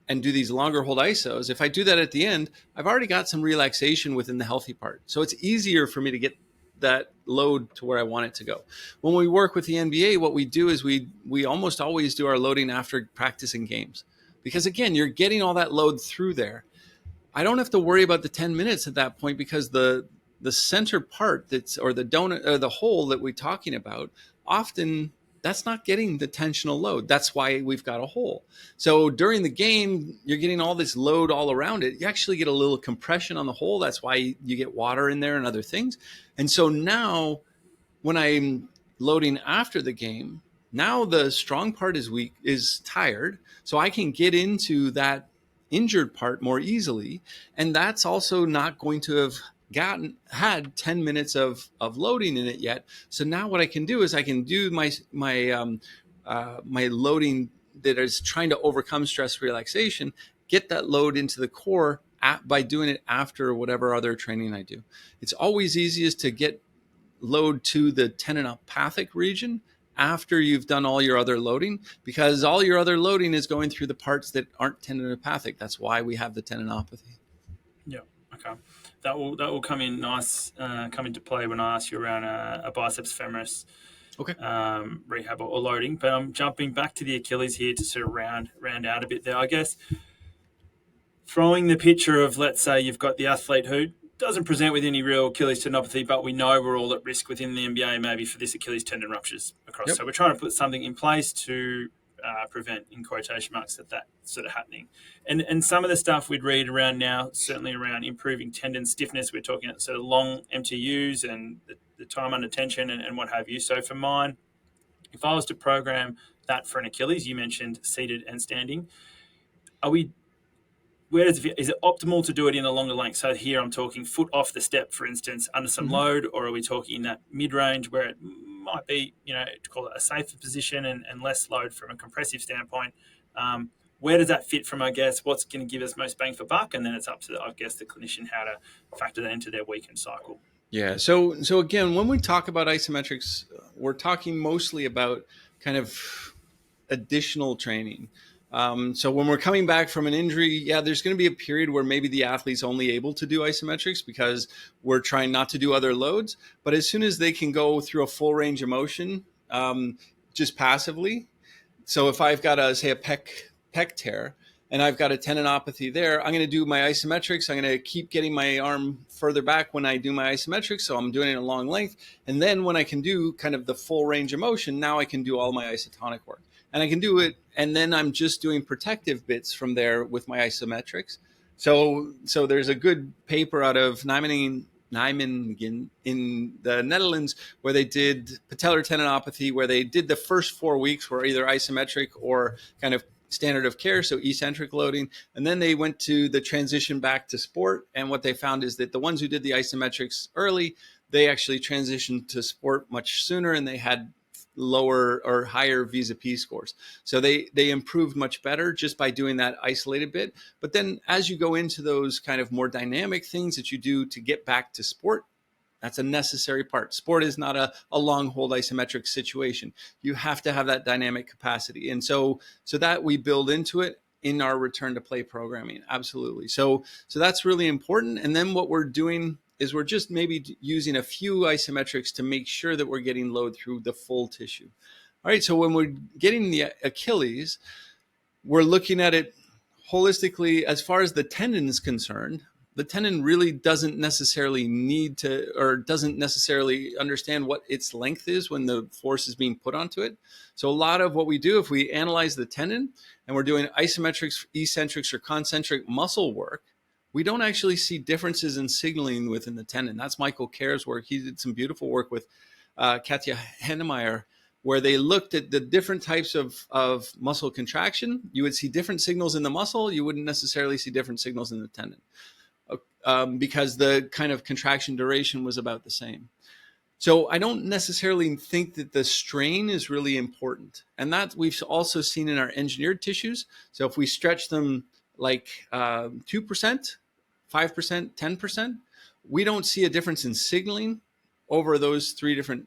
and do these longer hold isos, if I do that at the end, I've already got some relaxation within the healthy part. So it's easier for me to get that load to where I want it to go. When we work with the NBA, what we do is we almost always do our loading after practicing games, because again, you're getting all that load through there. I don't have to worry about the 10 minutes at that point, because the center part or the donut or the hole that we're talking about, often that's not getting the tensional load. That's why we've got a hole. So during the game, you're getting all this load all around it. You actually get a little compression on the hole. That's why you get water in there and other things. And so now when I'm loading after the game, now the strong part is tired. So I can get into that injured part more easily. And that's also not going to have had 10 minutes of loading in it yet. So now what I can do is I can do my loading that is trying to overcome stress relaxation, get that load into the core by doing it after whatever other training I do. It's always easiest to get load to the tendinopathic region after you've done all your other loading, because all your other loading is going through the parts that aren't tendinopathic. That's why we have the tendinopathy. Yeah. Okay. That will come in nice. Come into play when I ask you around a biceps femoris rehab or loading. But I'm jumping back to the Achilles here to sort of round out a bit there. I guess throwing the picture of, let's say you've got the athlete who doesn't present with any real Achilles tendinopathy, but we know we're all at risk within the NBA maybe for this Achilles tendon ruptures across. Yep. So we're trying to put something in place to prevent, in quotation marks, that sort of happening. And some of the stuff we'd read around now, certainly around improving tendon stiffness, we're talking about sort of long MTUs and the time under tension and what have you. So for mine, if I was to program that for an Achilles, you mentioned seated and standing, is it optimal to do it in a longer length? So here I'm talking foot off the step, for instance, under some load, or are we talking in that mid-range where it might be, to call it a safer position and less load from a compressive standpoint? Where does that fit from, I guess, what's going to give us most bang for buck? And then it's up to, I guess, the clinician how to factor that into their weekend cycle. Yeah. So again, when we talk about isometrics, we're talking mostly about kind of additional training. So when we're coming back from an injury, there's going to be a period where maybe the athlete's only able to do isometrics because we're trying not to do other loads. But as soon as they can go through a full range of motion, just passively. So if I've got say a pec tear and I've got a tendinopathy there, I'm going to do my isometrics. I'm going to keep getting my arm further back when I do my isometrics. So I'm doing it a long length. And then when I can do kind of the full range of motion, now I can do all my isotonic work. And I can do it, and then I'm just doing protective bits from there with my isometrics. So there's a good paper out of Nijmegen in the Netherlands where they did patellar tendinopathy, where they did the first 4 weeks were either isometric or kind of standard of care, so eccentric loading. And then they went to the transition back to sport. And what they found is that the ones who did the isometrics early, they actually transitioned to sport much sooner, and they had lower or higher vis-a-P scores. So they improved much better just by doing that isolated bit. But then as you go into those kind of more dynamic things that you do to get back to sport, that's a necessary part. Sport is not a long hold isometric situation. You have to have that dynamic capacity. And so that we build into it in our return to play programming. Absolutely. So that's really important. And then what we're doing is we're just maybe using a few isometrics to make sure that we're getting load through the full tissue. All right, so when we're getting the Achilles, we're looking at it holistically as far as the tendon is concerned. The tendon really doesn't necessarily need to, or doesn't necessarily understand what its length is when the force is being put onto it. So a lot of what we do, if we analyze the tendon and we're doing isometrics, eccentrics, or concentric muscle work, we don't actually see differences in signaling within the tendon. That's Michael Kerr's work. He did some beautiful work with Katja Hennemeyer, where they looked at the different types of muscle contraction. You would see different signals in the muscle. You wouldn't necessarily see different signals in the tendon because the kind of contraction duration was about the same. So I don't necessarily think that the strain is really important. And that we've also seen in our engineered tissues. So if we stretch them like 2%, 5%, 10%, we don't see a difference in signaling over those three different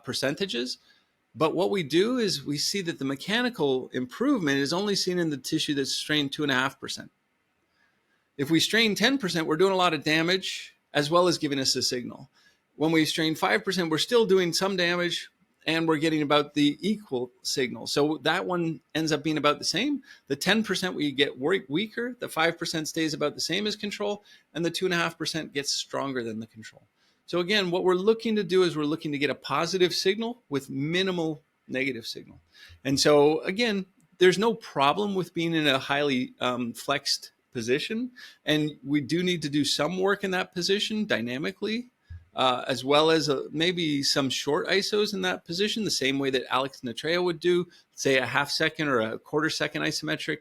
percentages. But what we do is we see that the mechanical improvement is only seen in the tissue that's strained 2.5%. If we strain 10%, we're doing a lot of damage as well as giving us a signal. When we strain 5%, we're still doing some damage and we're getting about the equal signal. So that one ends up being about the same. The 10% we get weaker, the 5% stays about the same as control, and the 2.5% gets stronger than the control. So again, what we're looking to do is we're looking to get a positive signal with minimal negative signal. And so again, there's no problem with being in a highly flexed position. And we do need to do some work in that position dynamically, as well as maybe some short isos in that position, the same way that Alex Natrea would do, say a half second or a quarter second isometric.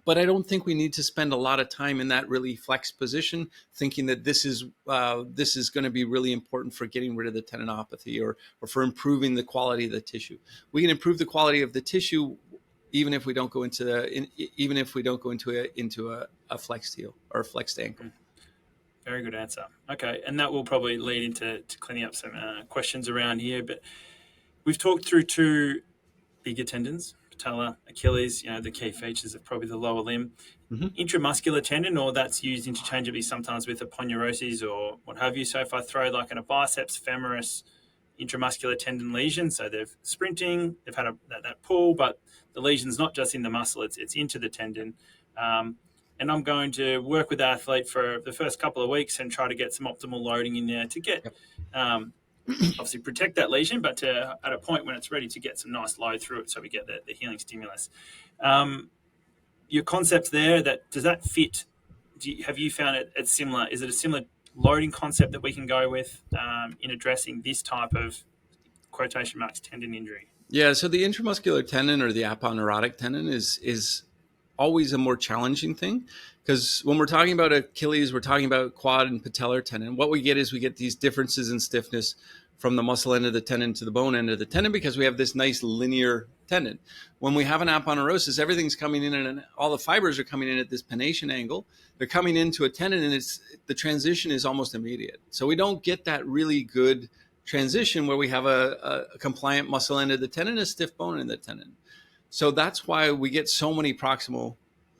But I don't think we need to spend a lot of time in that really flexed position, thinking that this is going to be really important for getting rid of the tendinopathy or for improving the quality of the tissue. We can improve the quality of the tissue even if we don't go into a flexed heel or a flexed ankle. Very good answer. Okay, and that will probably lead into cleaning up some questions around here. But we've talked through two bigger tendons, Patellar, Achilles, the key features of probably the lower limb. Mm-hmm. Intramuscular tendon, or that's used interchangeably sometimes with aponeurosis or what have you. So if I throw like a biceps, femoris, intramuscular tendon lesion, so they're sprinting, they've had that pull, but the lesion's not just in the muscle, it's into the tendon. And I'm going to work with the athlete for the first couple of weeks and try to get some optimal loading in there to get obviously protect that lesion, but at a point when it's ready to get some nice load through it so we get the healing stimulus. Your concepts there, does that fit? Have you found it similar? Is it a similar loading concept that we can go with in addressing this type of quotation marks tendon injury? Yeah, so the intramuscular tendon or the aponeurotic tendon is always a more challenging thing, because when we're talking about Achilles, we're talking about quad and patellar tendon. What we get these differences in stiffness from the muscle end of the tendon to the bone end of the tendon, because we have this nice linear tendon. When we have an aponeurosis, everything's coming in and all the fibers are coming in at this pennation angle. They're coming into a tendon and the transition is almost immediate. So we don't get that really good transition where we have a compliant muscle end of the tendon, a stiff bone in the tendon. So that's why we get so many proximal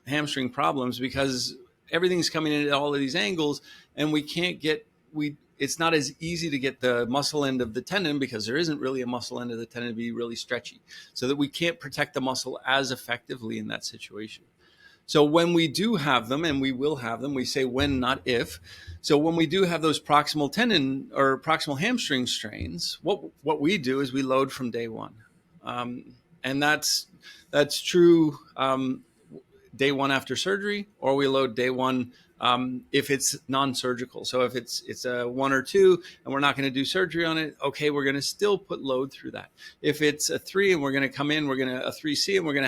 hamstring problems, because everything's coming in at all of these angles, and it's not as easy to get the muscle end of the tendon, because there isn't really a muscle end of the tendon to be really stretchy, so that we can't protect the muscle as effectively in that situation. So when we do have them, and we will have them, we say when, not if. So when we do have those proximal tendon or proximal hamstring strains, what we do is we load from day one. And that's true day one after surgery, or we load day one if it's non-surgical. So if it's a 1 or 2 and we're not going to do surgery on it, okay, we're going to still put load through that. If it's a 3 and we're going to come in, a 3C, and we're going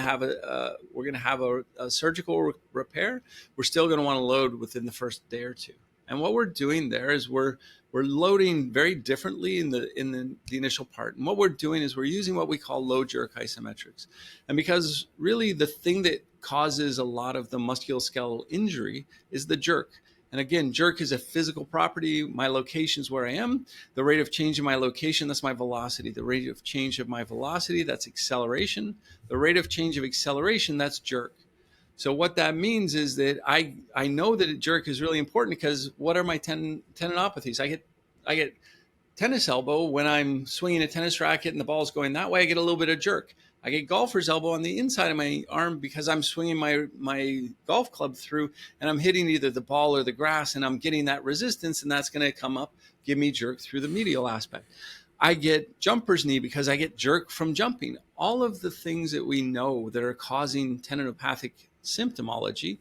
to have a surgical repair, we're still going to want to load within the first day or 2. And what we're doing there is we're loading very differently in the initial part. And what we're doing is we're using what we call low jerk isometrics. And because really the thing that causes a lot of the musculoskeletal injury is the jerk. And again, jerk is a physical property. My location is where I am. The rate of change in my location, that's my velocity. The rate of change of my velocity, that's acceleration. The rate of change of acceleration, that's jerk. So what that means is that I know that a jerk is really important, because what are my tendinopathies? I get tennis elbow when I'm swinging a tennis racket and the ball's going that way. I get a little bit of jerk. I get golfer's elbow on the inside of my arm because I'm swinging my golf club through and I'm hitting either the ball or the grass, and I'm getting that resistance, and that's going to come up, give me jerk through the medial aspect. I get jumper's knee because I get jerk from jumping. All of the things that we know that are causing tendinopathic symptomology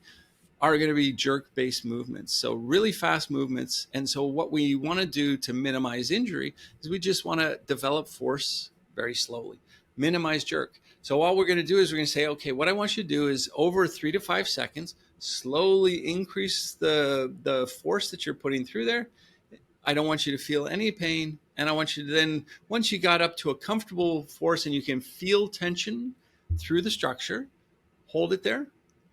are going to be jerk-based movements, so really fast movements. And so what we want to do to minimize injury is we just want to develop force very slowly, minimize jerk. So all we're going to do is we're going to say, okay, what I want you to do is over 3 to 5 seconds, slowly increase the force that you're putting through there. I don't want you to feel any pain. And I want you to then, once you got up to a comfortable force and you can feel tension through the structure, hold it there.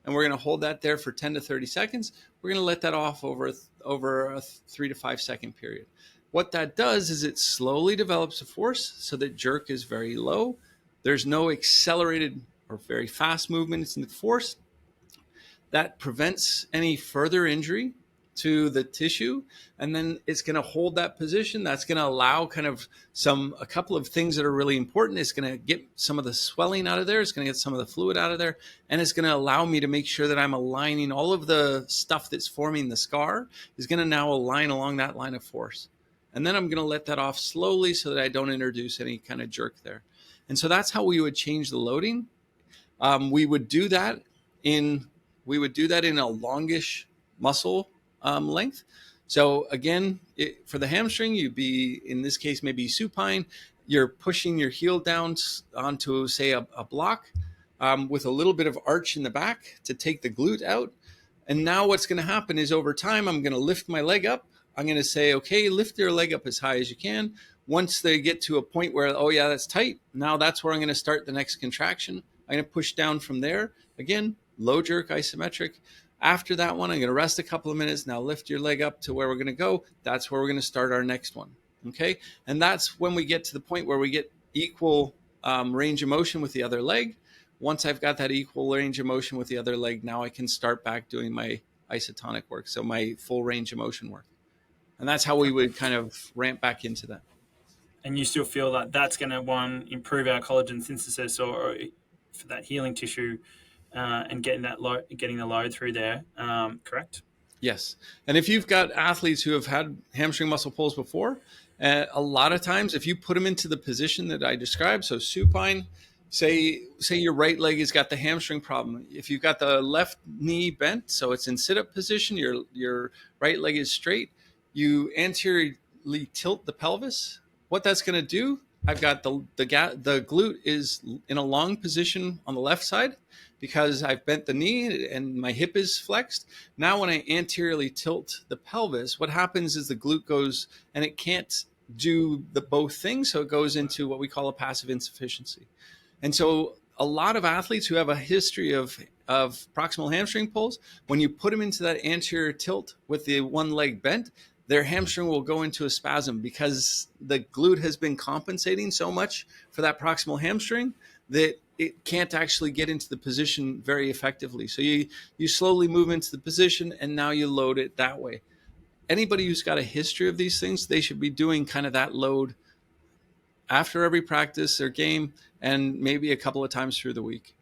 And we're going to hold that there for 10 to 30 seconds. We're going to let that off over a 3 to 5 second period. What that does is it slowly develops a force so that jerk is very low. There's no accelerated or very fast movements in the force. That prevents any further injury to the tissue, and then it's going to hold that position. That's going to allow kind of a couple of things that are really important. It's going to get some of the swelling out of there. It's going to get some of the fluid out of there, and it's going to allow me to make sure that I'm aligning all of the stuff that's forming the scar is going to now align along that line of force. And then I'm going to let that off slowly so that I don't introduce any kind of jerk there. And so that's how we would change the loading. We would do that in a longish muscle length. So again, for the hamstring, you'd be, in this case, maybe supine. You're pushing your heel down onto, say, a block. with a little bit of arch in the back to take the glute out. And now what's going to happen is over time, I'm going to lift my leg up. I'm going to say, okay, lift your leg up as high as you can. Once they get to a point where, oh yeah, that's tight. Now that's where I'm going to start the next contraction. I'm going to push down from there. Again, low jerk, isometric. After that one, I'm going to rest a couple of minutes. Now lift your leg up to where we're going to go. That's where we're going to start our next one. Okay. And that's when we get to the point where we get equal range of motion with the other leg. Once I've got that equal range of motion with the other leg, now I can start back doing my isotonic work. So my full range of motion work. And that's how we would kind of ramp back into that. And you still feel that that's going to, improve our collagen synthesis or for that healing tissue and getting the load through there, correct? Yes. And if you've got athletes who have had hamstring muscle pulls before, a lot of times if you put them into the position that I described, so supine, say your right leg has got the hamstring problem. If you've got the left knee bent, so it's in sit-up position, your right leg is straight, you anteriorly tilt the pelvis. What that's going to do, I've got the glute is in a long position on the left side because I've bent the knee and my hip is flexed. Now when I anteriorly tilt the pelvis, what happens is the glute goes and it can't do the both things. So it goes into what we call a passive insufficiency. And so a lot of athletes who have a history of proximal hamstring pulls, when you put them into that anterior tilt with the one leg bent, their hamstring will go into a spasm because the glute has been compensating so much for that proximal hamstring that it can't actually get into the position very effectively. So you slowly move into the position and now you load it that way. Anybody who's got a history of these things, they should be doing kind of that load after every practice or game and maybe a couple of times through the week.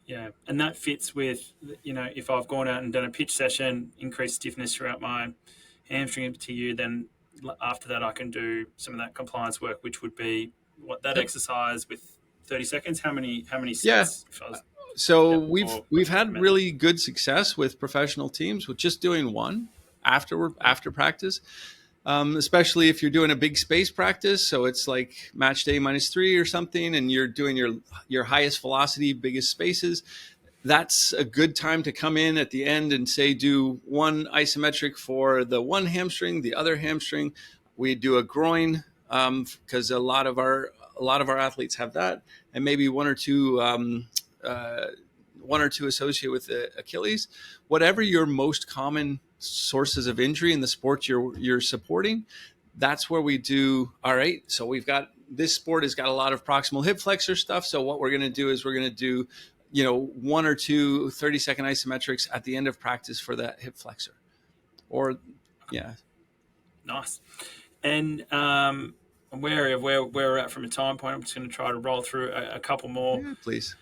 Yeah, and that fits with, if I've gone out and done a pitch session, increased stiffness throughout my hamstring to you, then after that I can do some of that compliance work, which would be that exercise with 30 seconds. How many sets? Yeah. So we've had really good success with professional teams with just doing one after practice, especially if you're doing a big space practice. So it's like match day -3 or something, and you're doing your highest velocity, biggest spaces. That's a good time to come in at the end and say, do one isometric for the one hamstring, the other hamstring. We do a groin because a lot of our athletes have that, and maybe one or two associated with the Achilles. Whatever your most common sources of injury in the sport you're supporting, that's where we do. All right, so we've got this sport has got a lot of proximal hip flexor stuff. So what we're going to do is we're going to do one or two 30-second isometrics at the end of practice for that hip flexor. Or, yeah. Nice. And I'm wary of where we're at from a time point. I'm just going to try to roll through a couple more. Yeah, please.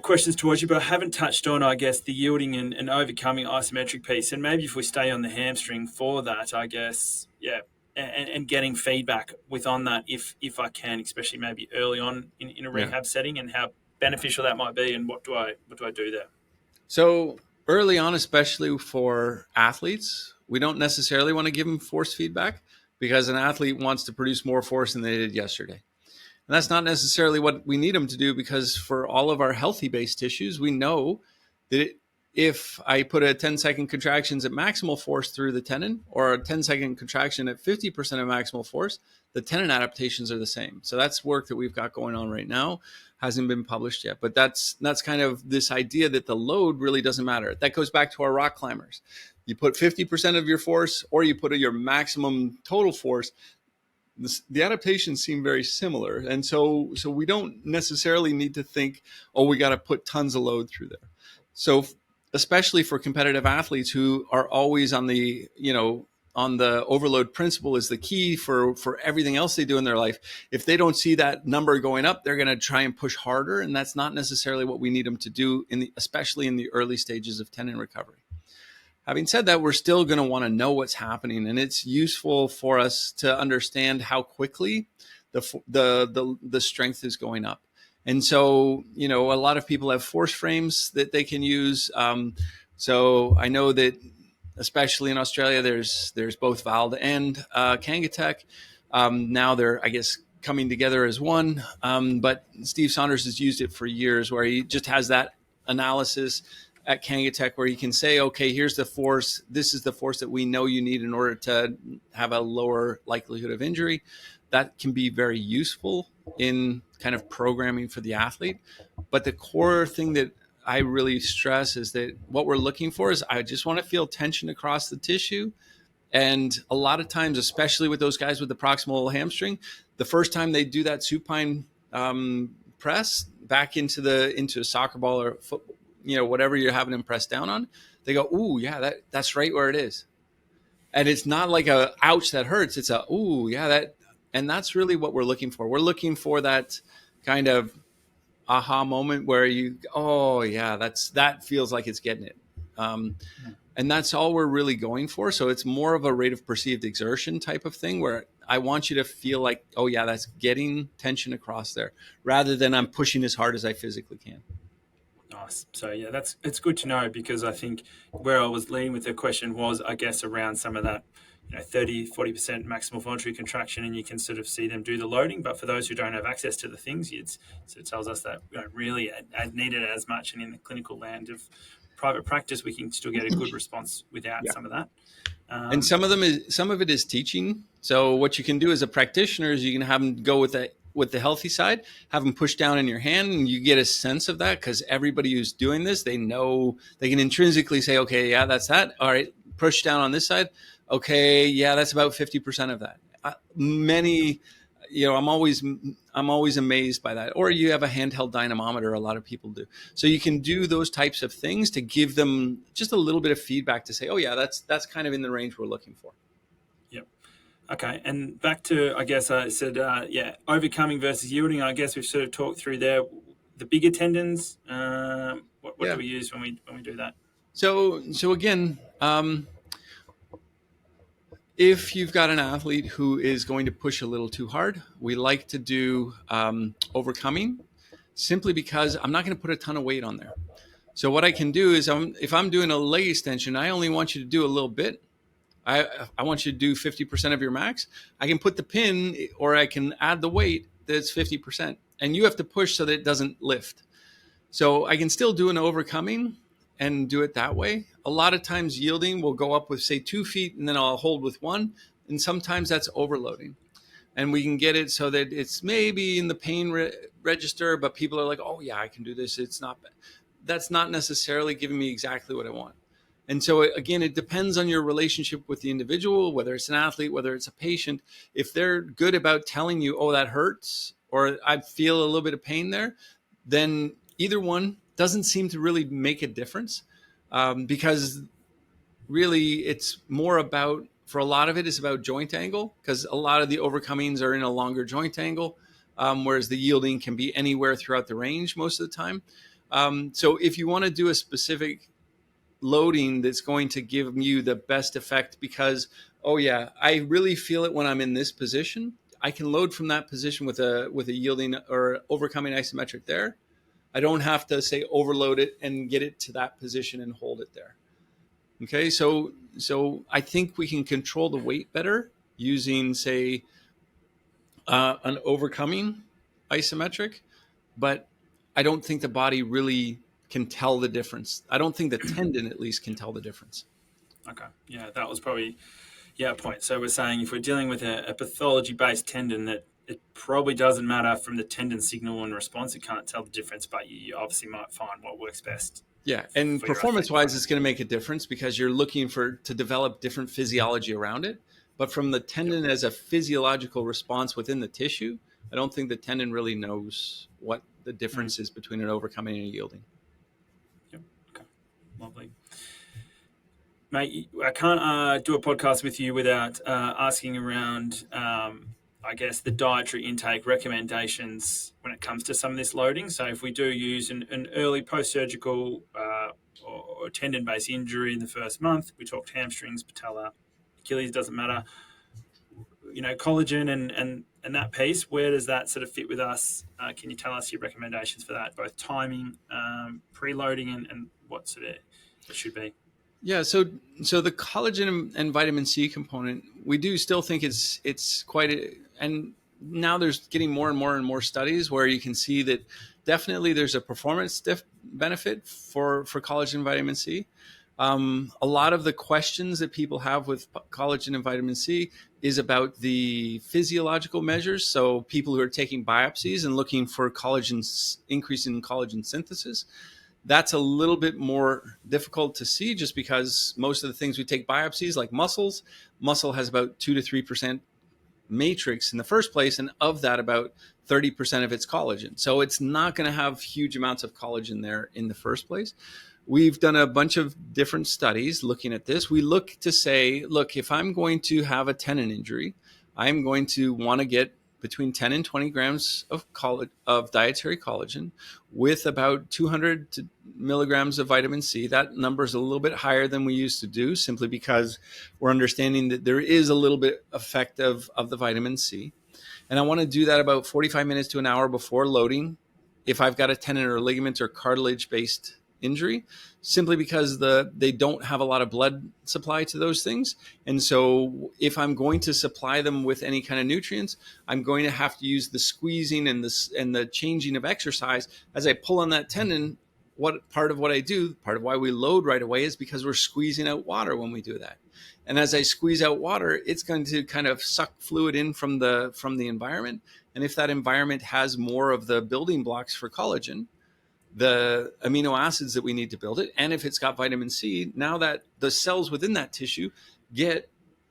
Questions towards you, but I haven't touched on, I guess, the yielding and overcoming isometric piece. And maybe if we stay on the hamstring for that, I guess, yeah, and getting feedback on that if I can, especially maybe early on in a rehab setting, and how beneficial that might be, and what do I do there? So early on, especially for athletes, we don't necessarily want to give them force feedback because an athlete wants to produce more force than they did yesterday. And that's not necessarily what we need them to do, because for all of our healthy base tissues, we know that if I put a 10-second contractions at maximal force through the tendon, or a 10-second contraction at 50% of maximal force, the tendon adaptations are the same. So that's work that we've got going on right now. Hasn't been published yet, but that's kind of this idea that the load really doesn't matter. That goes back to our rock climbers. You put 50% of your force, or you put your maximum total force. The adaptations seem very similar. And so we don't necessarily need to think, oh, we got to put tons of load through there. So especially for competitive athletes who are always on the overload principle is the key for everything else they do in their life. If they don't see that number going up, they're going to try and push harder. And that's not necessarily what we need them to do, especially in the early stages of tendon recovery. Having said that, we're still going to want to know what's happening, and it's useful for us to understand how quickly the strength is going up. And so, a lot of people have force frames that they can use. So I know that, especially in Australia, there's both Vald and Kangatech. Now they're, I guess, coming together as one. But Steve Saunders has used it for years, where he just has that analysis at Kangatech where he can say, okay, here's the force. This is the force that we know you need in order to have a lower likelihood of injury. That can be very useful in kind of programming for the athlete. But the core thing that I really stress is that what we're looking for is I just want to feel tension across the tissue. And a lot of times, especially with those guys with the proximal hamstring, the first time they do that supine press back into a soccer ball or football, whatever you're having them press down on, they go, ooh, yeah, that's right where it is. And it's not like a ouch that hurts. It's a, ooh, yeah, that. And that's really what we're looking for. We're looking for that kind of aha moment where you, oh yeah, that feels like it's getting it. And that's all we're really going for. So it's more of a rate of perceived exertion type of thing where I want you to feel like, oh yeah, that's getting tension across there, rather than I'm pushing as hard as I physically can. Nice. So yeah, it's good to know, because I think where I was leaning with the question was, I guess, around some of that, 30-40% maximal voluntary contraction, and you can sort of see them do the loading. But for those who don't have access to the things, it sort of tells us that we don't really need it as much. And in the clinical land of private practice, we can still get a good response without some of that. And some of it is teaching. So what you can do as a practitioner is you can have them go with the healthy side, have them push down in your hand, and you get a sense of that, because everybody who's doing this, they know they can intrinsically say, okay, yeah, that's that. All right, push down on this side. Okay, yeah, that's about 50% of that. I'm always amazed by that. Or you have a handheld dynamometer, a lot of people do. So you can do those types of things to give them just a little bit of feedback to say, oh yeah, that's kind of in the range we're looking for. Yep. Okay, and back to, I guess I said, overcoming versus yielding. I guess we've sort of talked through there the bigger tendons. What do we use when we do that? So again, if you've got an athlete who is going to push a little too hard, we like to do overcoming, simply because I'm not going to put a ton of weight on there. So what I can do is, if I'm doing a leg extension, I only want you to do a little bit. I want you to do 50% of your max. I can put the pin, or I can add the weight that's 50%. And you have to push so that it doesn't lift. So I can still do an overcoming and do it that way. A lot of times yielding will go up with, say, 2 feet, and then I'll hold with 1. And sometimes that's overloading. And we can get it so that it's maybe in the pain register, but people are like, oh yeah, I can do this. It's not bad. That's not necessarily giving me exactly what I want. And so again, it depends on your relationship with the individual, whether it's an athlete, whether it's a patient. If they're good about telling you, oh, that hurts, or I feel a little bit of pain there, then either one doesn't seem to really make a difference, because really it's more about, for a lot of it, it's about joint angle, because a lot of the overcomings are in a longer joint angle, whereas the yielding can be anywhere throughout the range most of the time. So if you want to do a specific loading that's going to give you the best effect, because, oh yeah, I really feel it when I'm in this position, I can load from that position with a yielding or overcoming isometric there. I don't have to, say, overload it and get it to that position and hold it there. Okay, so I think we can control the weight better using, say, an overcoming isometric, but I don't think the body really can tell the difference. I don't think the tendon, at least, can tell the difference. Okay, yeah, that was probably a point. So we're saying if we're dealing with a pathology-based tendon, that it probably doesn't matter from the tendon signal and response. It can't tell the difference, but you obviously might find what works best. Yeah, and performance-wise, it's going to make a difference because you're looking to develop different physiology around it. But from the tendon as a physiological response within the tissue, I don't think the tendon really knows what the difference is between an overcoming and a yielding. Yep. Okay. Lovely. Mate, I can't do a podcast with you without asking around, I guess, the dietary intake recommendations when it comes to some of this loading. So if we do use an early post-surgical or tendon-based injury in the first month, we talked hamstrings, Patellar, Achilles, doesn't matter, collagen and that piece, where does that sort of fit with us? Can you tell us your recommendations for that, both timing, preloading, and what sort of it should be? Yeah, so the collagen and vitamin C component, we do still think it's quite and now there's getting more and more studies where you can see that definitely there's a performance benefit for collagen and vitamin C. A lot of the questions that people have with collagen and vitamin C is about the physiological measures. So people who are taking biopsies and looking for increase in collagen synthesis, that's a little bit more difficult to see just because most of the things we take biopsies, like muscle has about 2 to 3% matrix in the first place, and of that about 30% of its collagen. So it's not going to have huge amounts of collagen there in the first place. We've done a bunch of different studies looking at this. We look to say, look, if I'm going to have a tendon injury, I'm going to want to get between 10 and 20 grams of dietary collagen with about 200 milligrams of vitamin C. That number is a little bit higher than we used to do, simply because we're understanding that there is a little bit effect of the vitamin C. And I want to do that about 45 minutes to an hour before loading if I've got a tendon or ligament or cartilage-based injury, simply because they don't have a lot of blood supply to those things. And so if I'm going to supply them with any kind of nutrients, I'm going to have to use the squeezing and the changing of exercise as I pull on that tendon. Part of why we load right away is because we're squeezing out water when we do that. And as I squeeze out water, it's going to kind of suck fluid in from the environment. And if that environment has more of the building blocks for collagen, the amino acids that we need to build it, and if it's got vitamin C, now that the cells within that tissue get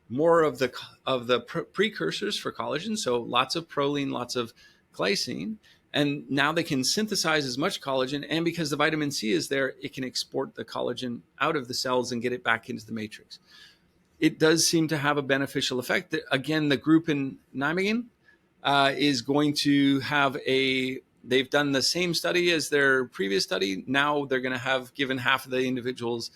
more of the precursors for collagen, so lots of proline, lots of glycine, and now they can synthesize as much collagen, and because the vitamin C is there, it can export the collagen out of the cells and get it back into the matrix. It does seem to have a beneficial effect. Again, the group in Nijmegen is going to have they've done the same study as their previous study. Now they're going to have given half of the individuals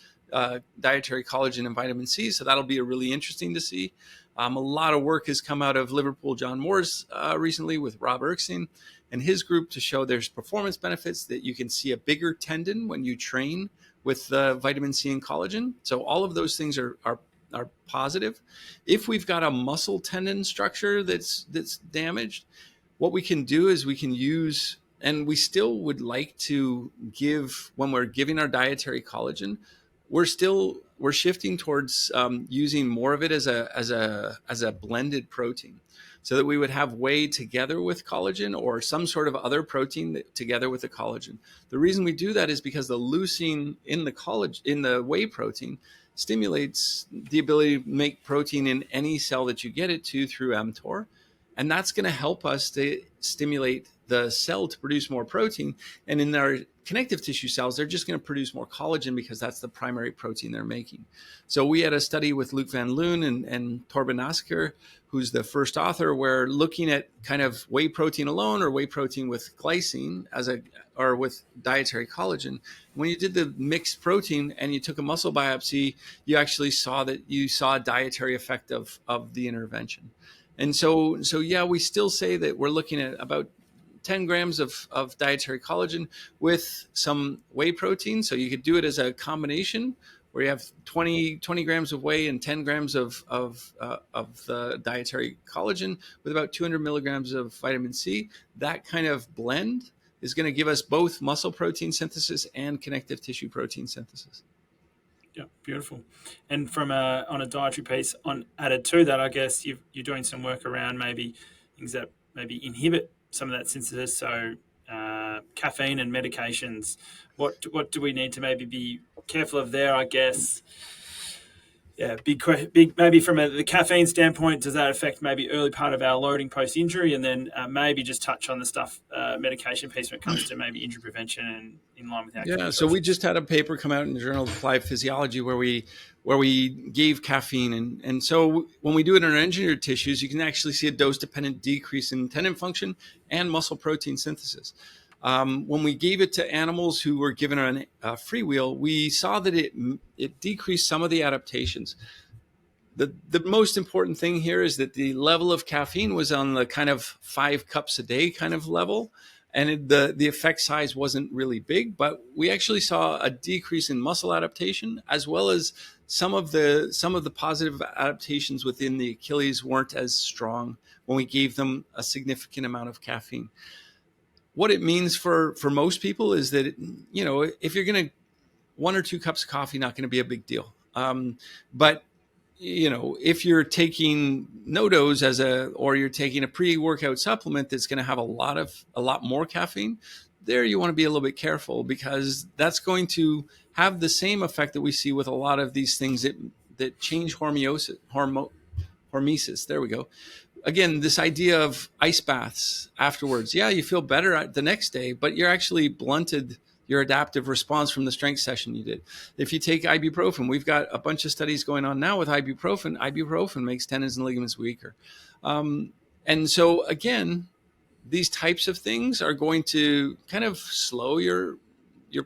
dietary collagen and vitamin C. So that'll be really interesting to see. A lot of work has come out of Liverpool John Moore's recently with Rob Erskine and his group to show there's performance benefits, that you can see a bigger tendon when you train with vitamin C and collagen. So all of those things are positive. If we've got a muscle tendon structure that's damaged, what we can do is we can use, and we still would like to give, when we're giving our dietary collagen, we're shifting towards using more of it as a blended protein, so that we would have whey together with collagen or some sort of other protein together with the collagen. The reason we do that is because the leucine in the whey protein stimulates the ability to make protein in any cell that you get it to through mTOR. And that's going to help us to stimulate the cell to produce more protein. And in our connective tissue cells, they're just going to produce more collagen because that's the primary protein they're making. So we had a study with Luc van Loon and Torben Asker, who's the first author, where looking at kind of whey protein alone or whey protein with glycine or with dietary collagen. When you did the mixed protein and you took a muscle biopsy, you actually saw a dietary effect of the intervention. And so yeah, we still say that we're looking at about 10 grams of dietary collagen with some whey protein. So you could do it as a combination where you have 20 grams of whey and 10 grams of the dietary collagen with about 200 milligrams of vitamin C. That kind of blend is going to give us both muscle protein synthesis and connective tissue protein synthesis. Yeah, beautiful. And from on a dietary piece, added to that, I guess you're doing some work around maybe things that maybe inhibit some of that synthesis. So caffeine and medications. What do we need to maybe be careful of there? I guess. Yeah, big. Maybe from the caffeine standpoint, does that affect maybe early part of our loading post injury, and then maybe just touch on the stuff medication piece when it comes to maybe injury prevention and in line with our So we just had a paper come out in the Journal of Applied Physiology where we gave caffeine, and so when we do it in our engineered tissues, you can actually see a dose dependent decrease in tendon function and muscle protein synthesis. When we gave it to animals who were given a freewheel, we saw that it decreased some of the adaptations. The most important thing here is that the level of caffeine was on the kind of 5 cups a day kind of level. And the effect size wasn't really big, but we actually saw a decrease in muscle adaptation, as well as some of the positive adaptations within the Achilles weren't as strong when we gave them a significant amount of caffeine. What it means for most people is that, if you're going to 1 or 2 cups of coffee, not going to be a big deal. But if you're taking no-dose or you're taking a pre-workout supplement that's going to have a lot more caffeine, there you want to be a little bit careful, because that's going to have the same effect that we see with a lot of these things that change hormesis. There we go. Again, this idea of ice baths afterwards. Yeah, you feel better the next day, but you're actually blunted your adaptive response from the strength session you did. If you take ibuprofen, we've got a bunch of studies going on now with ibuprofen. Ibuprofen makes tendons and ligaments weaker. And so again, these types of things are going to kind of slow your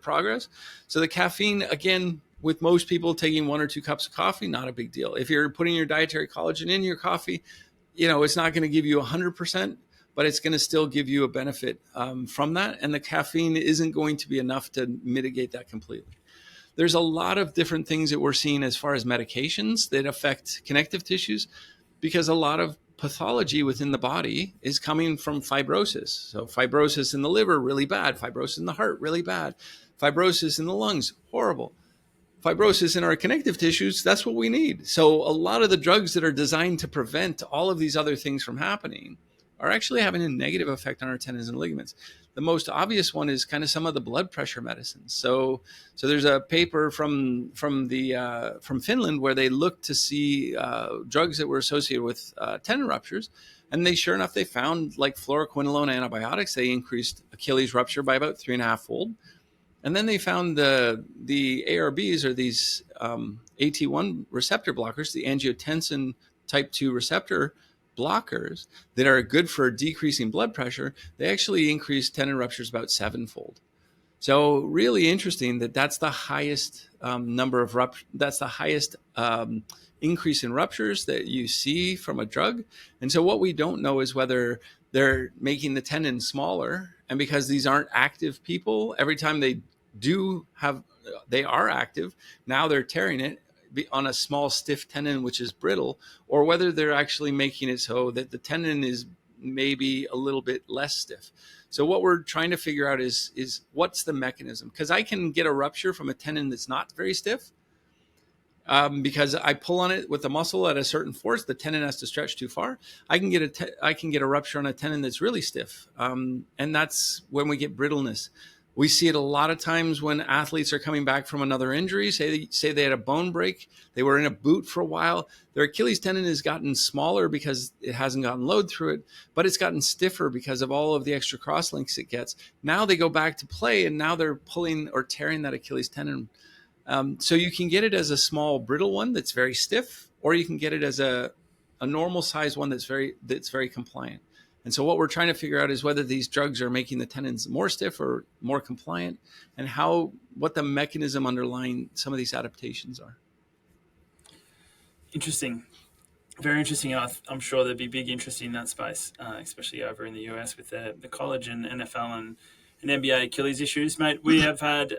progress. So the caffeine, again, with most people taking 1 or 2 cups of coffee, not a big deal. If you're putting your dietary collagen in your coffee, it's not going to give you 100%, but it's going to still give you a benefit from that. And the caffeine isn't going to be enough to mitigate that completely. There's a lot of different things that we're seeing as far as medications that affect connective tissues, because a lot of pathology within the body is coming from fibrosis. So fibrosis in the liver, really bad. Fibrosis in the heart, really bad. Fibrosis in the lungs, horrible. Fibrosis in our connective tissues, that's what we need. So a lot of the drugs that are designed to prevent all of these other things from happening are actually having a negative effect on our tendons and ligaments. The most obvious one is kind of some of the blood pressure medicines. So there's a paper from Finland where they looked to see drugs that were associated with tendon ruptures, and sure enough, they found, like fluoroquinolone antibiotics, they increased Achilles rupture by about 3.5-fold. And then they found the ARBs, or these AT1 receptor blockers, the angiotensin type 2 receptor blockers that are good for decreasing blood pressure. They actually increase tendon ruptures about 7-fold. So really interesting that's the highest that's the highest increase in ruptures that you see from a drug. And so what we don't know is whether they're making the tendon smaller, and because these aren't active people, every time they are active, now they're tearing it on a small stiff tendon, which is brittle, or whether they're actually making it so that the tendon is maybe a little bit less stiff. So what we're trying to figure out is what's the mechanism? Because I can get a rupture from a tendon that's not very stiff, because I pull on it with the muscle at a certain force. The tendon has to stretch too far. I can get a rupture on a tendon that's really stiff, and that's when we get brittleness. We see it a lot of times when athletes are coming back from another injury. Say they had a bone break, they were in a boot for a while. Their Achilles tendon has gotten smaller because it hasn't gotten load through it, but it's gotten stiffer because of all of the extra cross links it gets. Now they go back to play, and now they're pulling or tearing that Achilles tendon. So you can get it as a small brittle one that's very stiff, or you can get it as a normal size one that's very compliant. And so what we're trying to figure out is whether these drugs are making the tendons more stiff or more compliant, and what the mechanism underlying some of these adaptations are. Interesting. Very interesting. I'm sure there'd be big interest in that space, especially over in the US with the Collagen, NFL, and NBA Achilles issues. Mate, we have had,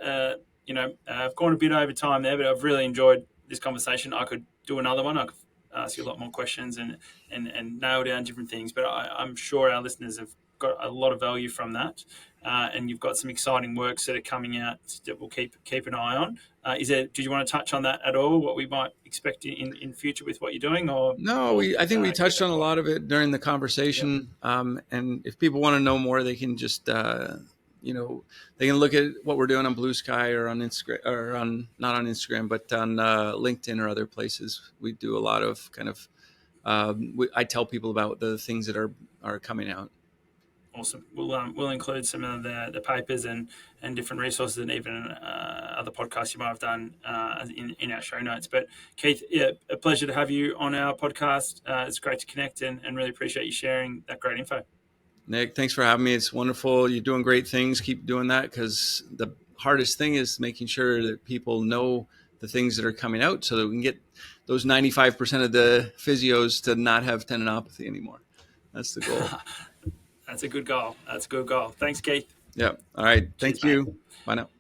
I've gone a bit over time there, but I've really enjoyed this conversation. I could do another one. I could ask you a lot more questions and nail down different things, but I'm sure our listeners have got a lot of value from that, and you've got some exciting works that are coming out that we'll keep an eye on. Did you want to touch on that at all, what we might expect in future with what you're doing? Or no, I think we touched on a lot of it during the conversation. Yep. And if people want to know more, they can just they can look at what we're doing on Blue Sky or on Instagram, or not on Instagram, but on LinkedIn or other places. We do a lot of kind of, I tell people about the things that are coming out. Awesome. We'll include some of the papers and different resources, and even other podcasts you might have done in our show notes. But Keith, a pleasure to have you on our podcast. It's great to connect, and really appreciate you sharing that great info. Nick, thanks for having me. It's wonderful. You're doing great things. Keep doing that, because the hardest thing is making sure that people know the things that are coming out, so that we can get those 95% of the physios to not have tendinopathy anymore. That's the goal. That's a good goal. That's a good goal. Thanks, Keith. Yeah. All right. Cheers, Thank mate. you. Bye now.